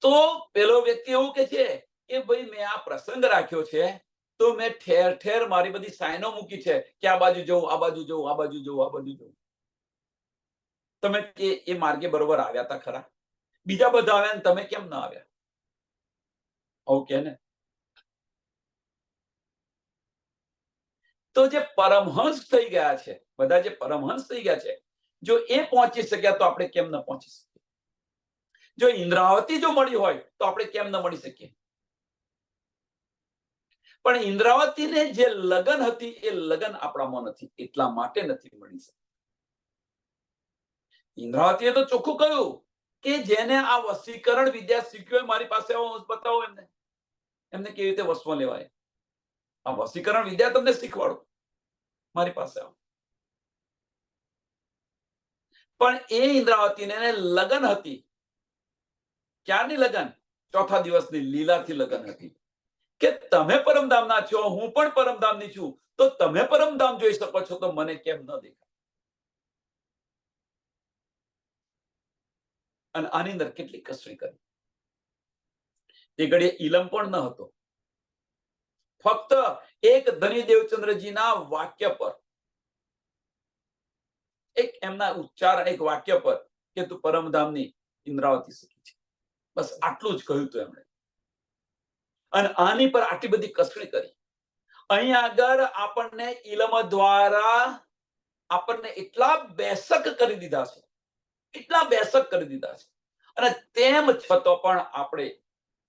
તો પેલો વ્યક્તિ એવું કે છે કે ભાઈ મેં આ પ્રસંગ રાખ્યો છે તો મેં ઠેર ઠેર મારી બધી સાઈનો મૂકી છે કે આ બાજુ જવું, આ બાજુ જવું, આ બાજુ જવું, આ બાજુ જવું. તમે એ માર્ગે બરોબર આવ્યા હતા ખરા? બીજા બધા આવ્યા ને તમે કેમ ના આવ્યા? ઓકે ને? તો જે પરમહંસ થઈ ગયા છે, બધા જે પરમહંસ થઈ ગયા છે, જો એ પહોંચી શક્યા તો આપણે કેમ ન પહોંચી શકીએ? જો ઇન્દ્રાવતી જો મળી હોય તો આપણે કેમ ન મળી શકીએ? પણ ઇન્દ્રાવતીને જે લગન હતી એ લગન આપણામાં નથી, એટલા માટે નથી મળી શકતી. ઇન્દ્રાવતીએ તો ચોખ્ખું કહ્યું કે જેને આ વશીકરણ વિદ્યા શીખ્યો હોય મારી પાસે આવો, બતાવો એમને કેવી રીતે વશમાં લેવાય. આ વશીકરણ વિદ્યા તમને શીખવાડો, મારી પાસે આવો. પણ એ ઇન્દ્રાવતીને લગન હતી. ક્યારની લગન? ચોથા દિવસની લીલાથી લગન હતી કે તમે પરમધામના છો, હું પણ પરમધામની છું, તો તમે પરમધામ જોઈ શકો છો તો મને કેમ ન દેખાય? અને આની અંદર કેટલી કસરી કરી. એ ઘડીએ ઇલમ પણ ન હતો. ફક્ત એક ધની દેવચંદ્રજીના વાક્ય પર, એક એમના ઉચ્ચારણ, એક વાક્ય પર કે તું પરમધામની ઇન્દ્રાવતી સખી છે, બસ આટલું જ કહ્યું તું એમણે. અને આની પર આટલી બધી કસરી કરી. અહીંયા આગળ આપણને ઇલમ દ્વારા આપણને એટલા બેસક કરી દીધા છે, એટલા બેસક કરી દીધા છે, અને તેમ છતાં પણ આપણે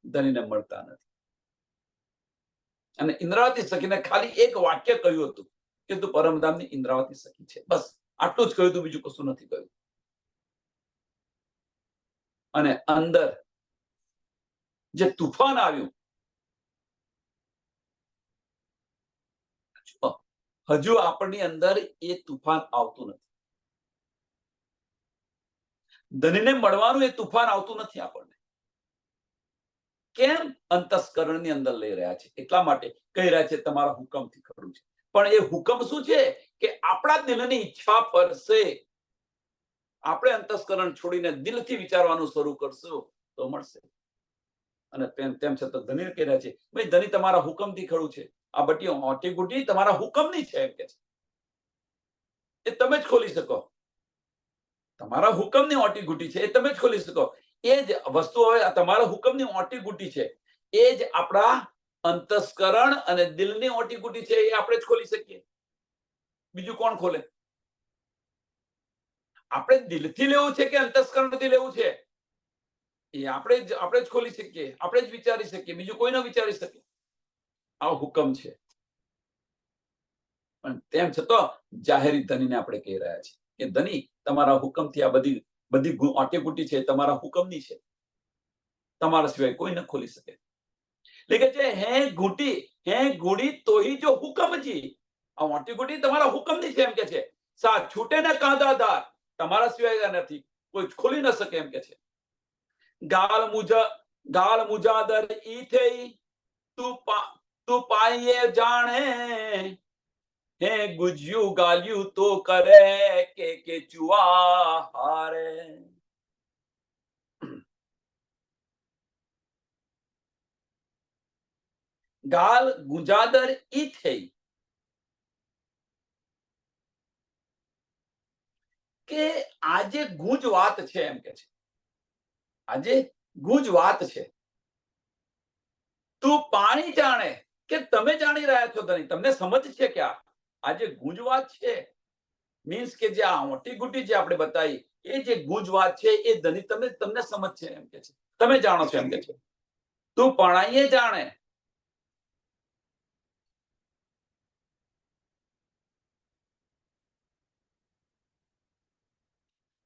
ધનીને મળતા નથી. અને ઇન્દ્રાવતી સખીને ખાલી એક વાક્ય કહ્યું હતું કે તું પરમધામની ઇન્દ્રાવતી સખી છે, બસ આટલું જ કહ્યું હતું, બીજું કશું નથી કહ્યું. અને અંદર જે તુફાન આવ્યું, હજુ આપણી અંદર એ તુફાન આવતું નથી. ધનીને મળવાનું એ તુફાન આવતું નથી આપણને. કેમ? અંતસ્કરણની અંદર લઈ રહ્યા છે, એટલા માટે કહી રહ્યા છે તમારા હુકમથી ખરું છે. પણ એ હુકમ શું છે કે આપણા દિલની ઈચ્છા ફરશે. આપણે અંતસ્કરણ છોડીને દિલથી વિચારવાનું શરૂ કરશું તો મળશે. અને તેમ છતાં ધની કહી રહ્યા છે, ભાઈ ધની તમારા હુકમથી ખરું છે, આ બટી ઓટી ગુટી તમારા હુકમની છે એમ કે છે. એ તમે જ ખોલી શકો. તમારા હુકમની ઓટી ગુટી છે, એ તમે જ ખોલી શકો. એ જ વસ્તુ હવે તમારા હુકમની ઓટી ગુટી છે, એ જ આપણા અંતસ્કરણ અને દિલની ઓટી ગુટી છે, એ આપણે જ ખોલી શકીએ. બીજું કોણ ખોલે? આપણે દિલથી લેવું છે કે અંતસ્કરણથી લેવું છે, એ આપણે જ ખોલી શકીએ, આપણે જ વિચારી શકીએ, બીજું કોઈ ન વિચારી શકે. આ હુકમ છે. પણ તેમ છતાં જાહેરી ધનીને આપણે કહી રહ્યા છીએ કે ધની તમારા હુકમથી આ બધી બધી ઓટીગુટી છે તમારા હુકમની છે, તમારા સિવાય કોઈ ન ખોલી શકે. લેકે છે હે ગુડી તો ही जो हुक्म जी, આ ઓટીગુટી તમારા હુકમની છે એમ કે છે. સા છૂટે ને કાંદાદાર, તમારા સિવાય નથી, કોઈ ખોલી ન શકે એમ કે છે. ગાળ મુજાદર ઈ થઈ તું પાઈએ જાણે, હે ગુજ્યું ગાલ્યું તો કરે કે ચુઆ હારે. ગાલ ગુંજાદર ઈ થઈ કે આજે ગુંજ વાત છે એમ કે છે. આજે ગુંજ વાત છે. તું પાણી જાણે કે તમે જાણી રહ્યા છો ધણી, તમને સમજ છે કે આજે ગુંજ વાત છે. મીન્સ કે જે આ મોટી ગુટી જે આપણે બતાવી એ જે ગુંજ વાત છે એ ધણી તમને સમજ છે એમ કે છે, તમે જાણો છો એમ કે છે. તું પણાઈએ જાણે.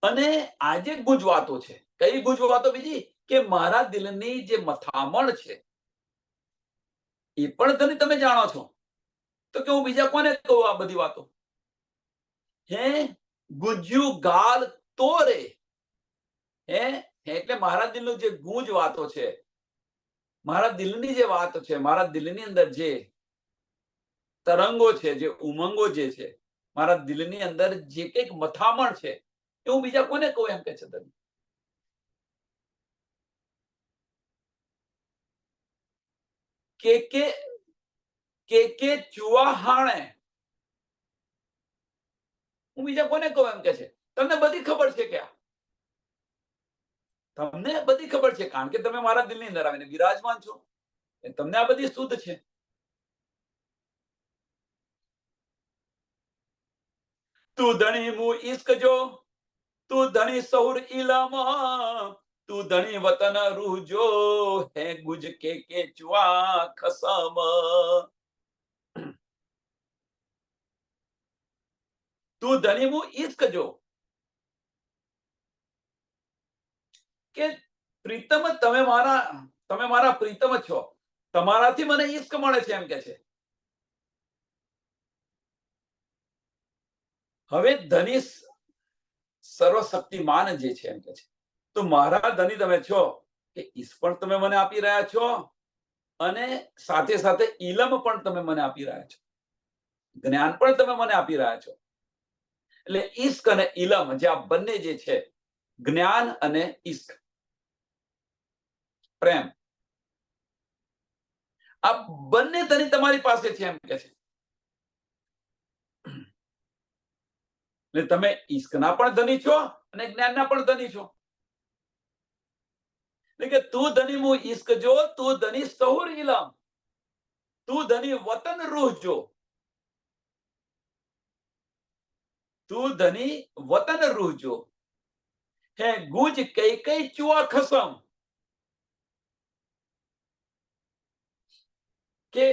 અને આજે ગુંજ વાતો છે. કઈ ગુંજ વાતો? બીજી કે મારા દિલની જે મથામણ છે એ પણ તમે જાણો છો, તો કે હું બીજા કોને કહું આ બધી વાતો? હે ગુંજ્યું ગાલ તો રે, હે એટલે મારા દિલનું જે ગુંજ વાતો છે, મારા દિલની જે વાતો છે, મારા દિલની અંદર જે તરંગો છે, જે ઉમંગો જે છે, મારા દિલની અંદર જે કંઈક મથામણ છે એ હું બીજા કોને કહું એમ કે છે ધણી. કે ચુવા હાણે, હું બીજા કોને કહું એમ કે છે. તમને બધી ખબર છે કે તમને બધી ખબર છે, કારણ કે તમે મારા દિલની અંદર આવીને વિરાજમાન છો, તમને આ બધી શુદ્ધ છે. તું ધણી હું ઈશ્ક જો તું ધણી સૌર ઇલમ, તું ધણી વતન રૂજો, હે ગુજ કે ચુઆ ખસમ. તું ધણી હું ઈશ્ક જો, કે પ્રીતમ તમે મારા પ્રીતમ છો, તમારાથી મને ઈશ્ક મળે છે એમ કે છે. હવે ધની સર્વશક્તિમાન જે છે એમ કે છે, તો મારા ધની તમે છો, કે ઈશ પણ તમે મને આપી રહ્યા છો, અને સાથે સાથે ઇલમ પણ તમે મને આપી રહ્યા છો, જ્ઞાન પણ તમે મને આપી રહ્યા છો. એટલે ઈશ્ક અને ઇલમ, જે આ બંને જે છે, જ્ઞાન અને ઈશ્ક, પ્રેમ, આ બંને ધની તમારી પાસે છે એમ કે છે. એટલે તમે ઈશ્કના પણ ધની છો અને જ્ઞાનના પણ ધની છો. એટલે કે તું ધની હું ઈશ્ક જો, તું ધની સહુર ઇલમ, તું ધની વતન રૂહ જો, તું ધની વતન રૂહ જો, હે ગુજ કઈ કઈ ચુઆ ખસમ, કે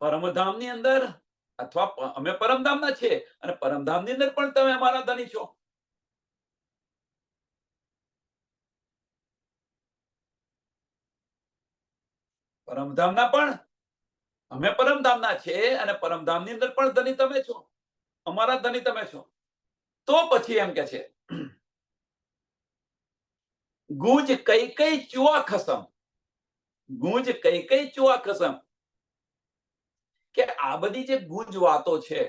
પરમધામની અંદર, અથવા અમે પરમધામના છે, અને પરમધામની અંદર પણ તમે અમારા ધની છો. પરમધામના પણ અમે પરમધામના છે, અને પરમધામની અંદર પણ ધની તમે છો, અમારા ધની તમે છો. તો પછી એમ કે છે, ગુજ કઈ કઈ ચુઆ ખસમ, ગુંજ કઈ કઈ ચુઆ ખસમ, કે આ બધી જે ગુંજ વાતો છે,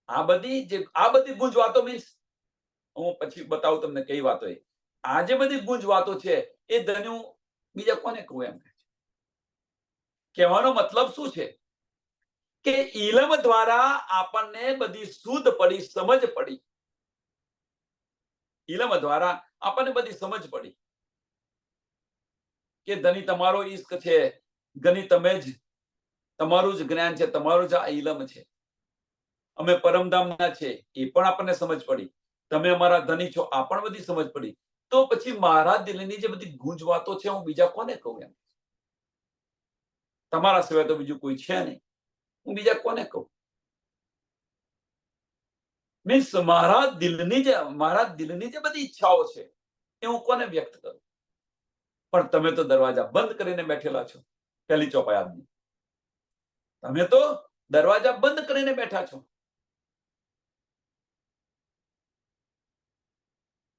આ બધી ગુંજ વાતો મીન્સ, હું પછી બતાવું તમને કઈ વાતો. આ જે બધી ગુંજ વાતો છે, એ ધન્યુ બીજા કોને કહું એમ. કહેવાનો મતલબ શું છે, કે ઇલમ દ્વારા આપણને બધી શુદ્ધ પડી, સમજ પડી. ઇલમ દ્વારા આપણને બધી સમજ પડી કે ધની તમારો ઈશ્ક છે, ધની તમે જ, તમારું જ જ્ઞાન છે, તમારું જ આ ઇલમ છે. અમે પરમધામના છે, એ પણ આપણને સમજ પડી. તમે અમારા ધની છો, આ પણ બધી સમજ પડી. તો પછી મારા દિલની જે બધી ગુંજ વાતો છે, હું બીજા કોને કહું એમ. તમારા સિવાય તો બીજું કોઈ છે નહીં, હું બીજા કોને કહું. મીન્સ મારા દિલની જે બધી ઈચ્છાઓ છે, એ હું કોને વ્યક્ત કરું. પણ તમે તો દરવાજા બંધ કરીને બેઠેલા છો. પહેલી ચોપાઈ આજની, તમે તો દરવાજા બંધ કરીને બેઠા છો.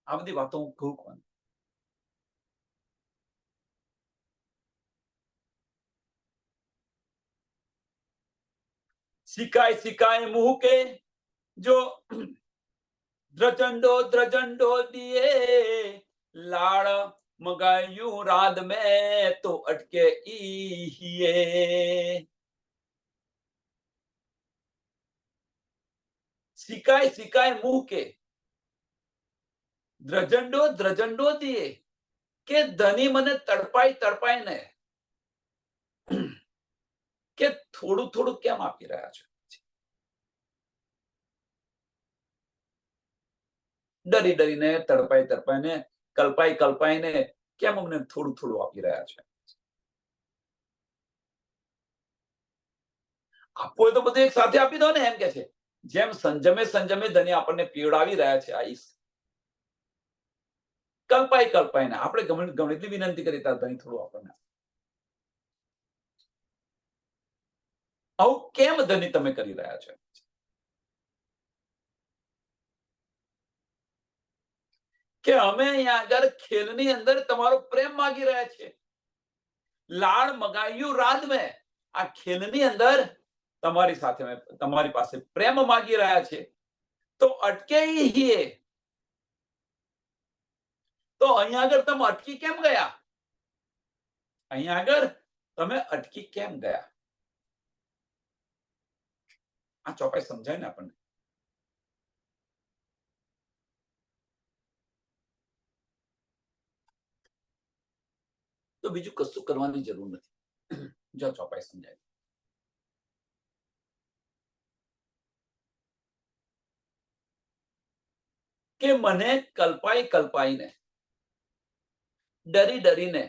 આ બધી વાતો હું કહું કોને. સિકાય સિકાય મુહ કે જો દ્રજંડો દિए, લાડ મગાયું રાત में तो अटके ईहिए. સિકાય સિકાય મુહ કે દ્રજંડો દિए, કે ધની મને તડપાઈને કે થોડું થોડું કેમ આપી રહ્યા છો. ડરી ડરીને, તડપાઈને, કલ્પાઈને કેમ અમને થોડું થોડું આપી રહ્યા છે. આપવું હોય તો બધું એક સાથે આપી દો ને એમ કે છે. જેમ સંજમે ધની આપણને પીવડાવી રહ્યા છે આ ઈશ, કલ્પાઈને આપણે ગમે એટલી વિનંતી કરી ત્યાં ધની થોડું આપણને. આવું કેમ ધની તમે કરી રહ્યા છો. કે અમે અહીંયા આગળ ખેલની અંદર તમારો પ્રેમ માંગી રહ્યા છે. લાડ મગાયું રાત મેં, આ ખેલની અંદર તમારી સાથે તમારી પાસે પ્રેમ માંગી રહ્યા છે. તો અટકે હીએ, તો અહીંયા આગળ તમે અટકી કેમ ગયા. અહીંયા આગળ તમે અટકી કેમ ગયા. આ ચોપાઈ સમજાય ને આપણને. તો બીજું કશું કરવાની જરૂર નથી. જો ચોપાઈ સમજાય. કે મને કલ્પાઈને ડરીને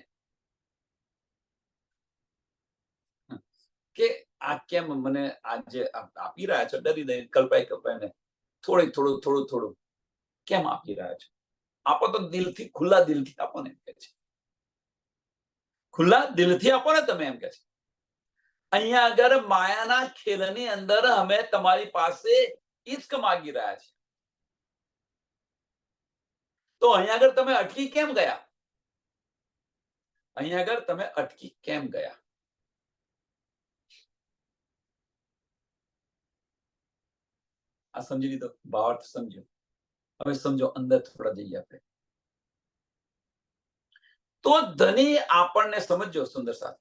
કે આ કેમ મને આજે આપી રહ્યા છો, ડરી કલ્પાઈને થોડું કેમ આપી રહ્યા છો? આપો તો દિલથી, ખુલ્લા દિલથી આપો ને, એમ કે છે. ખુલ્લા દિલથી આપો ને તમે, એમ કે છે. અહીંયા આગળ માયાના ખેલની અંદર અમે તમારી પાસે ઈશ્ક માંગી રહ્યા છે. તો અહીંયા આગળ તમે અટકી કેમ ગયા? અહીંયા આગળ તમે અટકી કેમ ગયા? આ સમજી લીધો, ભાવાર્થ સમજો. હવે સમજો, અંદર થોડા જઈએ આપણે. તો ધની આપણને સમજો સુંદર સાથ,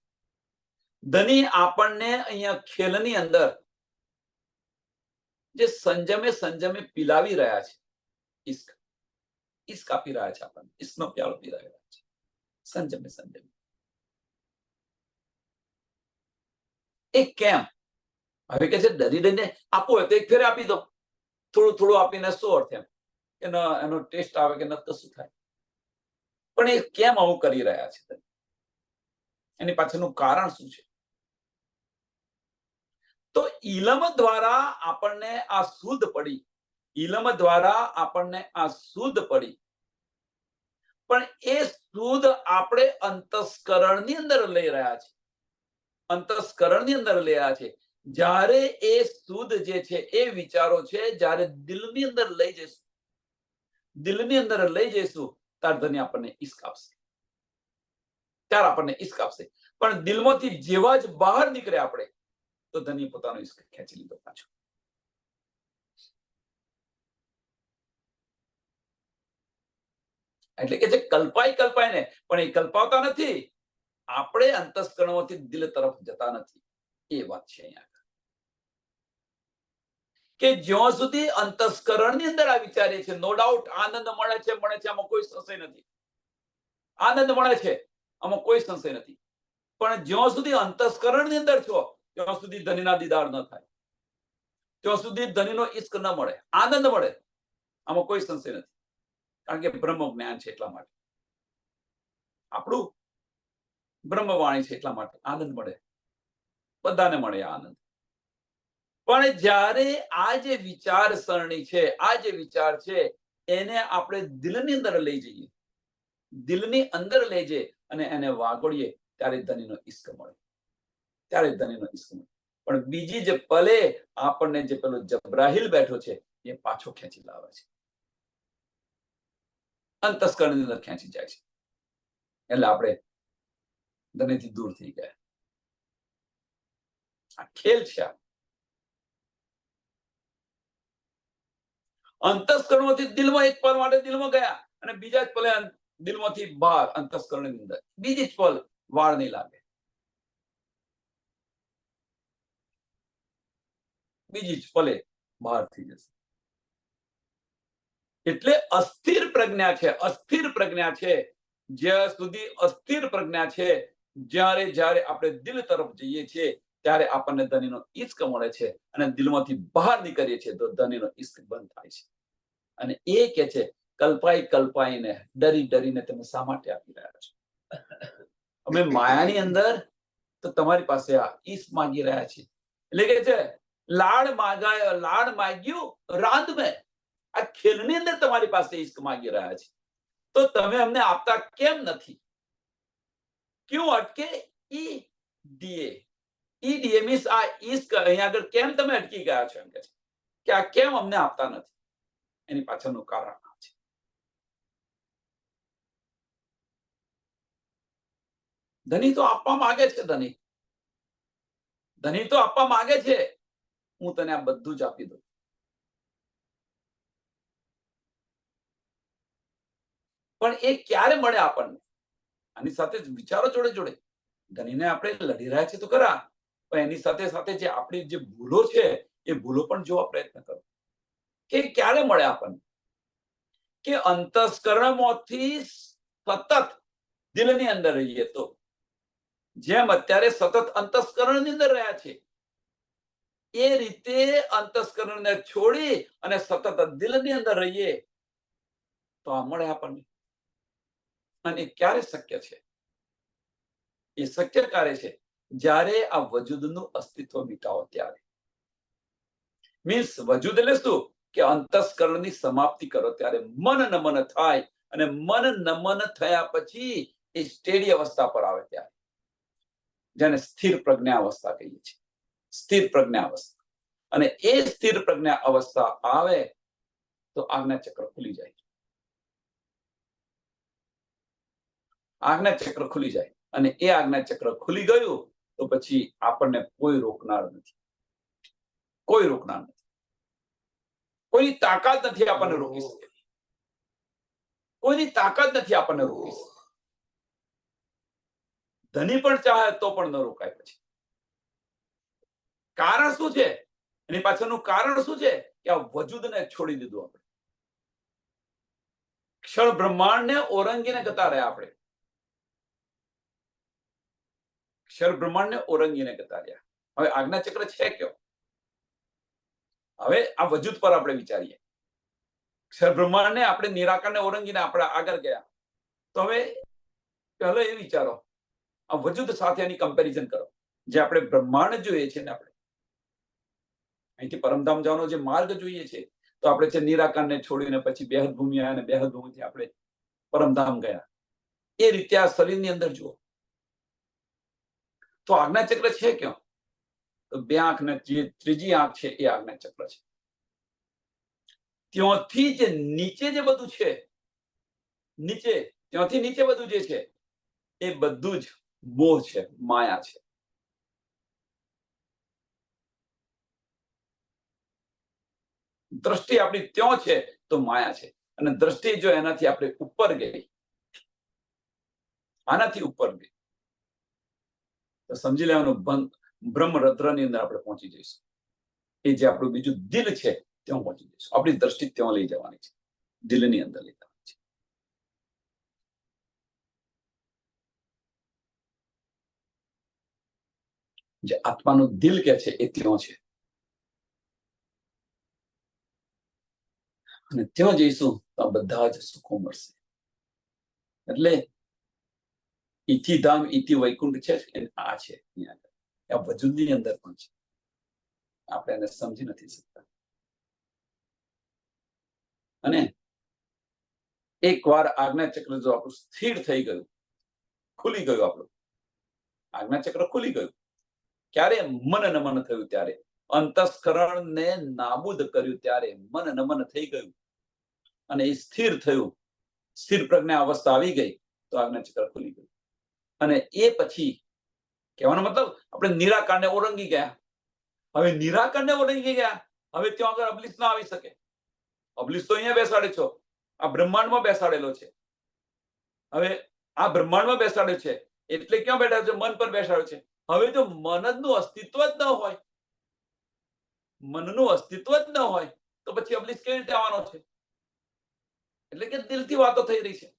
ધની આપણને અહીંયા ખેલની અંદર જે સંજમે પીલાવી રહ્યા છે, ઈશ્ક આપી રહ્યા છે આપણને, ઈશ્કનો પ્યાલો પીલાવી રહ્યા છે સંજમે. એ કેમ? હવે કે છે ડરીને આપો હોય તો એક ફેરે આપી દો, થોડું આપીને શું અર્થ? એમ એનો ટેસ્ટ આવે કે નથી તો શું થાય? પણ એ કેમ આવું કરી રહ્યા છે? એની પાછળનું કારણ શું છે? તો ઇલમ દ્વારા આપણને આ શુદ્ધ પડી, ઇલમ દ્વારા આપણને આ શુદ્ધ પડી. પણ એ શુદ્ધ આપણે અંતસ્કરણની અંદર લઈ રહ્યા છે, અંતસ્કરણની અંદર લઈ રહ્યા છે. જ્યારે એ શુદ્ધ જે છે એ વિચારો છે, જ્યારે દિલની અંદર લઈ જઈશું, દિલની અંદર લઈ જઈશું, ત્યારે ધની આપણને ઈશ્ક આપશે, ત્યારે આપણને ઈશ્ક આપશે. પણ દિલમાંથી જેવા જ બહાર નીકળે આપણે, તો ધની પોતાનો ઈશ્ક ખેંચી લીધો પાછો. એટલે કે જે કલ્પાઈને, પણ એ કલ્પાવતા નથી, આપણે અંતસ્કરણમાંથી દિલ તરફ જતા નથી. એ વાત છે અહીંયા કે જ્યાં સુધી અંતસ્કરણની અંદર આ વિચારીએ છીએ, નો ડાઉટ આનંદ મળે છે, આમાં કોઈ સંશય નથી. આનંદ મળે છે, આમાં કોઈ સંશય નથી. પણ જ્યાં સુધી અંતસ્કરણની અંદર છો, ત્યાં સુધી ધનીના દીદાર ન થાય, ત્યાં સુધી ધનીનો ઈશ્ક ન મળે, આનંદ મળે, આમાં કોઈ સંશય નથી. કારણ કે બ્રહ્મ જ્ઞાન છે, એટલા માટે આપણું બ્રહ્મવાણી છે, એટલા માટે આનંદ મળે, બધાને મળે આનંદ. પણ જ્યારે આ જે વિચારસરણી છે, આ જે વિચાર છે, એને આપણે દિલની અંદર લઈ જઈએ, દિલની અંદર લઈ જઈએ અને એને વાગોળીએ, ત્યારે ધનીનો ઈશ્ક મળે, ત્યારે ધનીનો ઈશ્ક મળે. પણ બીજી જે પલે આપણને જે પેલો જબ્રાહિલ બેઠો છે, એ પાછો ખેંચી લાવે છે, અંતસ્કરણની અંદર ખેંચી જાય છે. એટલે આપણે ધનીથી દૂર થઈ ગયા. આ ખેલ છે. અંતસ્કરણમાંથી દિલમાં એક પલ માટે દિલમાં ગયા અને બીજા જ પલે દિલમાંથી બહાર અંતસ્કરણની અંદર બીજી જ પલ વાળ નહીં લાગે, બીજી જ પલે બહાર થઈ જશે. એટલે અસ્થિર પ્રજ્ઞા છે, અસ્થિર પ્રજ્ઞા છે. જ્યાં સુધી અસ્થિર પ્રજ્ઞા છે, જ્યારે આપણે દિલ તરફ જઈએ છીએ, ત્યારે આપણને ધનીનો ઈશ્ક મળે છે અને દિલમાંથી બહાર નીકળીએ છીએ તો ધનીનો ઈશ્ક બંધ થાય છે. અને એ કે છે કલ્પાઈને ડરીને તમે શા માટે આપી રહ્યા છો? અમે માયાની અંદર તો તમારી પાસે આ ઈશ્ક માંગી રહ્યા છીએ. એટલે કે છે લાડ માગ્યું રાંદ મેં. આ ખેલની અંદર તમારી પાસે ઈશ્ક માંગી રહ્યા છે, તો તમે અમને આપતા કેમ નથી? ક્યું અટકે? ઈ ડીએ મીન્સ આ ઈશ્ક અહીંયા આગળ કેમ તમે અટકી ગયા છો, એમ કે છે કે આ કેમ અમને આપતા નથી? એની પાછળનું કારણ આ છે. ધની તો આપવા માંગે છે, ધની તો આપવા માંગે છે, હું તને આ બધું જ આપી દઉં. પણ એ ક્યારે મળે આપણને? આની સાથે વિચારો જોડે ધનીને આપણે લડી રહ્યા છીએ તો ખરા, પણ એની સાથે જે આપણી જે ભૂલો છે, એ ભૂલો પણ જોવા પ્રયત્ન કરો કે ક્યારે મળે આપણને? કે અંતસ્કરણમાંથી સતત દિલની અંદર રહીએ તો, જેમ અત્યારે સતત અંતસ્કરણની અંદર રહ્યા છે, એ રીતે અંતસ્કરણને છોડી અને સતત દિલની અંદર રહીએ, તો આ મળે આપણને. અને ક્યારે શક્ય છે? એ શક્ય ક્યારે છે? જ્યારે આ વજૂદનું અસ્તિત્વ મિટાવો ત્યારે. મીન્સ વજૂદ એટલે શું? કે અંતસ્કરણની સમાપ્તિ કરો ત્યારે મન નમન થાય, અને મન નમન થયા પછી એ સ્ટેડી અવસ્થા પર આવે ત્યારે, જેને સ્થિર પ્રજ્ઞા અવસ્થા કહીએ છીએ. સ્થિર પ્રજ્ઞા અવસ્થા. અને એ સ્થિર પ્રજ્ઞા અવસ્થા આવે તો આજ્ઞા ચક્ર ખુલી જાય. આજ્ઞા ચક્ર ખુલી જાય. અને એ આજ્ઞા ચક્ર ખુલી ગયું તો પછી આપણને કોઈ રોકનાર નથી. કોઈ રોકનાર નથી. કોઈની તાકાત નથી આપણને રોકી શકે. કોઈની તાકાત નથી આપણને રોકી શકે. ધની પણ ચાહે તો પણ ન રોકાય. પછી કારણ શું છે? એની પાછળનું કારણ શું છે? કે આ વજૂદને છોડી દીધું આપણે. ક્ષણ બ્રહ્માંડને ઓરંગીને જતા રહ્યા આપણે. ક્ષર બ્રહ્માંડને ઓરંગીને જતા રહ્યા. હવે આજ્ઞા ચક્ર છે કયો? હવે આ વજૂદ પર આપણે વિચારીએ. ક્ષર બ્રહ્માંડને આપણે નિરાકારને ઓરંગીને આપણે આગળ ગયા. તો હવે પહેલા એ વિચારો, આ વજૂદ સાથે એની કમ્પેરિઝન કરો. જે આપણે બ્રહ્માંડ જોઈએ છે ને, આપણે અહીંથી પરમધામ જવાનો જે માર્ગ જોઈએ છે, તો આપણે છે નિરાકારને છોડીને પછી બેહદ ભૂમિ આવ્યા, અને બેહદ ભૂમિથી આપણે પરમધામ ગયા. એ રીતે આ શરીરની અંદર જુઓ તો આજ્ઞા ચક્ર છે ક્યાં? તો બે આંખ ને જે ત્રીજી આંખ છે એ આજ્ઞા ચક્ર છે. ત્યાંથી જે નીચે જે બધું છે, નીચે ત્યાંથી નીચે બધું જે છે એ બધું જ મોહ છે, માયા છે. દ્રષ્ટિ આપણી ત્યાં છે તો માયા છે. અને દ્રષ્ટિ જો એનાથી આપણે ઉપર ગઈ, આનાથી ઉપર ગઈ, તો સમજી લેવાનું બ્રહ્મરદ્રની અંદર આપણે પહોંચી જઈશું. એ જે આપણું બીજું દિલ છે ત્યાં પહોંચી જઈશું. આપણી દ્રષ્ટિ ત્યાં લઈ જવાની છે, દિલની અંદર લઈ જવાની છે. જે આત્માનું દિલ કે છે એ ત્યાં છે. અને ત્યાં જઈશું તો આ બધા જ સુખો મળશે. એટલે ઇતિ ધામ ઇતિ વૈકુંઠ છે આ છે. આ વજૂદની અંદર પણ છે. આપણે એને સમજી નથી શકતા. અને એકવાર આજ્ઞા ચક્ર જો આપણું સ્થિર થઈ ગયું, ખુલી ગયું, આપણું આજ્ઞા ચક્ર ખુલી ગયું, ક્યારે? મન નમન થયું ત્યારે. અંતસ્કરણને નાબૂદ કર્યું ત્યારે મન નમન થઈ ગયું અને એ સ્થિર થયું, સ્થિર પ્રજ્ઞા અવસ્થા આવી ગઈ તો આજ્ઞા ચક્ર ખુલી ગયું. અને એ પછી કહેવાનો મતલબ આપણે નિરાકારને ઓળંગી ગયા. હવે નિરાકારને ઓળંગી ગયા, હવે ત્યાં આગળ અબલીસ ના આવી શકે. અબલીસ તો અહીંયા બેસાડે છો, આ બ્રહ્માંડમાં બેસાડેલો છે. હવે આ બ્રહ્માંડમાં બેસાડે છે એટલે ક્યાં બેઠા છે? મન પર બેસાડ્યો છે. હવે જો મનનું અસ્તિત્વ જ ન હોય, મનનું અસ્તિત્વ જ ન હોય તો પછી અબલીસ કેવી રીતે આવવાનો છે? એટલે કે દિલથી વાતો થઈ રહી છે.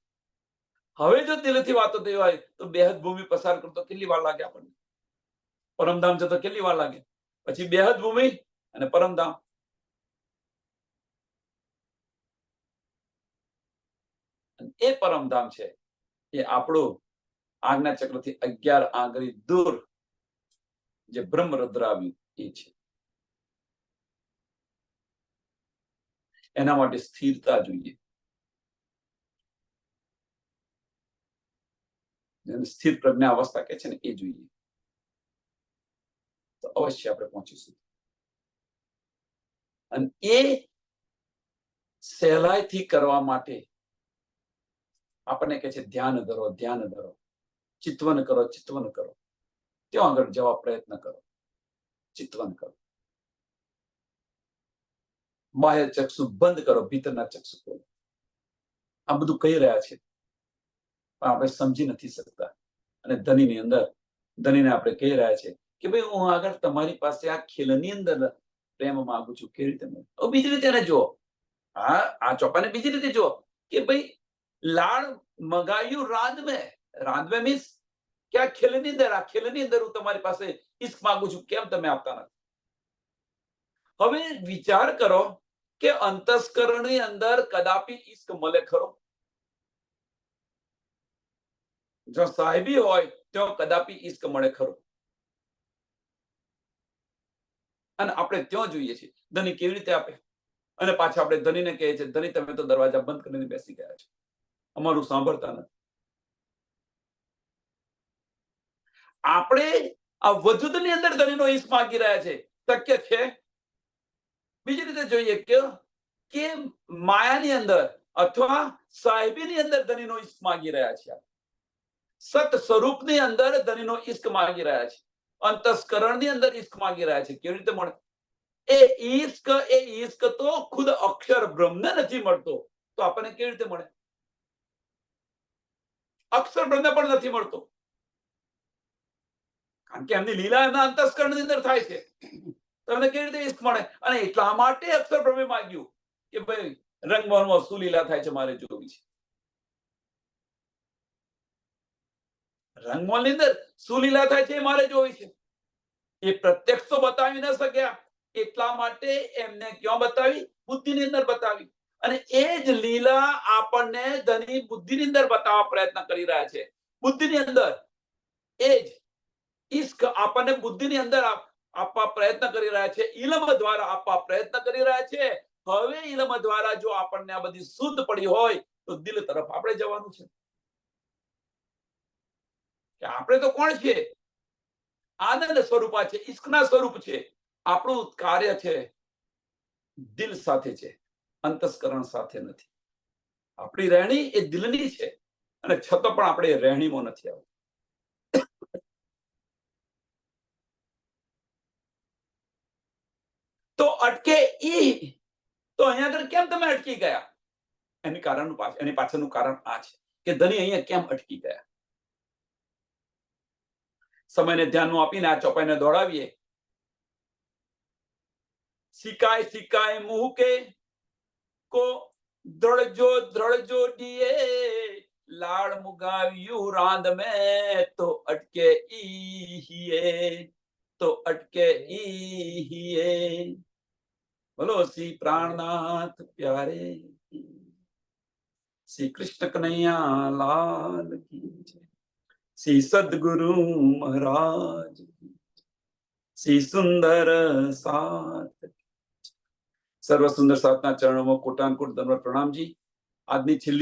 હવે જો દિલથી વાતો થઈ હોય તો બેહદ ભૂમિ પસાર કરતો કેટલી વાર લાગે આપણને? પરમધામ જતો કેટલી વાર લાગે? પછી બેહદ ભૂમિ અને પરમધામ. એ પરમધામ છે એ આપણું આજ્ઞા ચક્રથી 11 આંગળી દૂર જે બ્રહ્મરદ્ર આવ્યું એ છે. એના માટે સ્થિરતા જોઈએ. જેને સ્થિર પ્રજ્ઞા અવસ્થા કે છે ને એ જોઈએ, તો અવશ્ય આપણે પહોંચીશું. અને એ સહેલાઈથી કરવા માટે આપણને કહે છે ધ્યાન ધરો, ધ્યાન ધરો, ચિત્વન કરો, ચિત્વન કરો. ત્યાં આગળ જવા પ્રયત્ન કરો, ચિત્વન કરો. બાહ્ય ચક્ષુ બંધ કરો, ભીતરના ચક્ષુ ખોલો. આ બધું કહી રહ્યા છે પણ આપણે સમજી નથી શકતા. અને ધનીની અંદર ધનીને આપણે કહી રહ્યા છે કે ભાઈ હું આગળ તમારી પાસે આ ખેલની અંદર પ્રેમ માંગુ છું. કેવી રીતે? બીજી રીતે એને જુઓ. આ ચોપાને બીજી રીતે જુઓ કે ભાઈ લાડ મગાયું રાંધવે. રાંધવે મીન્સ કે આ ખેલની અંદર, આ ખેલની અંદર હું તમારી પાસે ઈશ્ક માંગુ છું, કેમ તમે આપતા નથી? હવે વિચાર કરો કે અંતસ્કરણની અંદર કદાપી ઈશ્ક મળે ખરો? જો સાહેબી હોય તો કદાપી ઈશ્ક મળે ખરો? અને આપણે ત્યાં જોઈએ છીએ ધની કેવી રીતે આપે, અને પાછા આપણે ધનીને કહીએ છીએ, ધની તમે તો દરવાજા બંધ કરીને બેસી ગયા છો, અમારું સાંભળતા નથી. આપણે આ વજૂદની અંદર ધનીનો ઈશ્ક માંગી રહ્યા છે, શક્ય છે? બીજી રીતે જોઈએ કે માયાની અંદર અથવા સાહેબીની અંદર ધનીનો ઈશ્ક માંગી રહ્યા છે, સત સ્વરૂપની અંદર ધનીનો ઈશ્ક માંગી રહ્યા છે, અંતસ્કરણની અંદર ઈશ્ક માંગી રહ્યા છે. કેવી રીતે મળે? એ ઈશ્ક તો ખુદ અક્ષર બ્રહ્મને નથી મળતો, તો આપણને કેવી રીતે મળે? અક્ષર બ્રહ્મને પણ નથી મળતો, કારણ કે એમની લીલા એમના અંતસ્કરણની અંદર થાય છે. તમને કેવી રીતે ઈશ્ક મળે? અને એટલા માટે અક્ષર બ્રહ્મે માંગ્યું કે ભાઈ રંગમહલમાં શું લીલા થાય છે મારે જોવી છે. રંગમહલની અંદર શું લીલા થાય છે એ મારે જોવી છે. એ પ્રત્યક્ષ તો બતાવી ન શક્યા, એટલા માટે એમને ક્યાં બતાવી? બુદ્ધિની અંદર બતાવી. અને એ જ લીલા આપણને ધની બુદ્ધિની અંદર બતાવવા પ્રયત્ન કરી રહ્યા છે. બુદ્ધિની અંદર એ જ ઈશ્ક આપણને બુદ્ધિની અંદર આપવા પ્રયત્ન કરી રહ્યા છે, ઇલમ દ્વારા આપવા પ્રયત્ન કરી રહ્યા છે. હવે ઇલમ દ્વારા જો આપણને આ બધી શુદ્ધ પડી હોય તો દિલ તરફ આપણે જવાનું છે કે આપણે તો કોણ છીએ? આનંદ સ્વરૂપા છે, ઈશ્કના સ્વરૂપ છે. આપણું કાર્ય છે દિલ સાથે છે, અંતસ્કરણ સાથે નથી. આપણી રહેણી એ દિલની છે, અને છતાં પણ આપણે રહેણીમાં નથી આવતું. તો અટકે ઈ, તો અહીંયા આગળ કેમ તમે અટકી ગયા? એની પાછળનું કારણ આ છે કે ધની અહીંયા કેમ અટકી ગયા? સમયને ધ્યાનમાં આપીને આ ચોપાઈને દોડાવીએ. સિકાય સિકાય મુહ કે કો દ્રળજો ડીએ, લાડ મુગાવ્યું રાંદ મેં તો અટકે ઈ, તો અટકે ઈ. બોલો શ્રી પ્રાણનાથ પ્યારે, શ્રી કૃષ્ણ કનૈયા લાલ કી જય, શ્રી સદગુરુ મહારાજ, શ્રી સુંદર સાત, સર્વ સુંદર સાતના ચરણોમાં કોટાનકોટ દંડવત પ્રણામજી. આજની છેલ્લી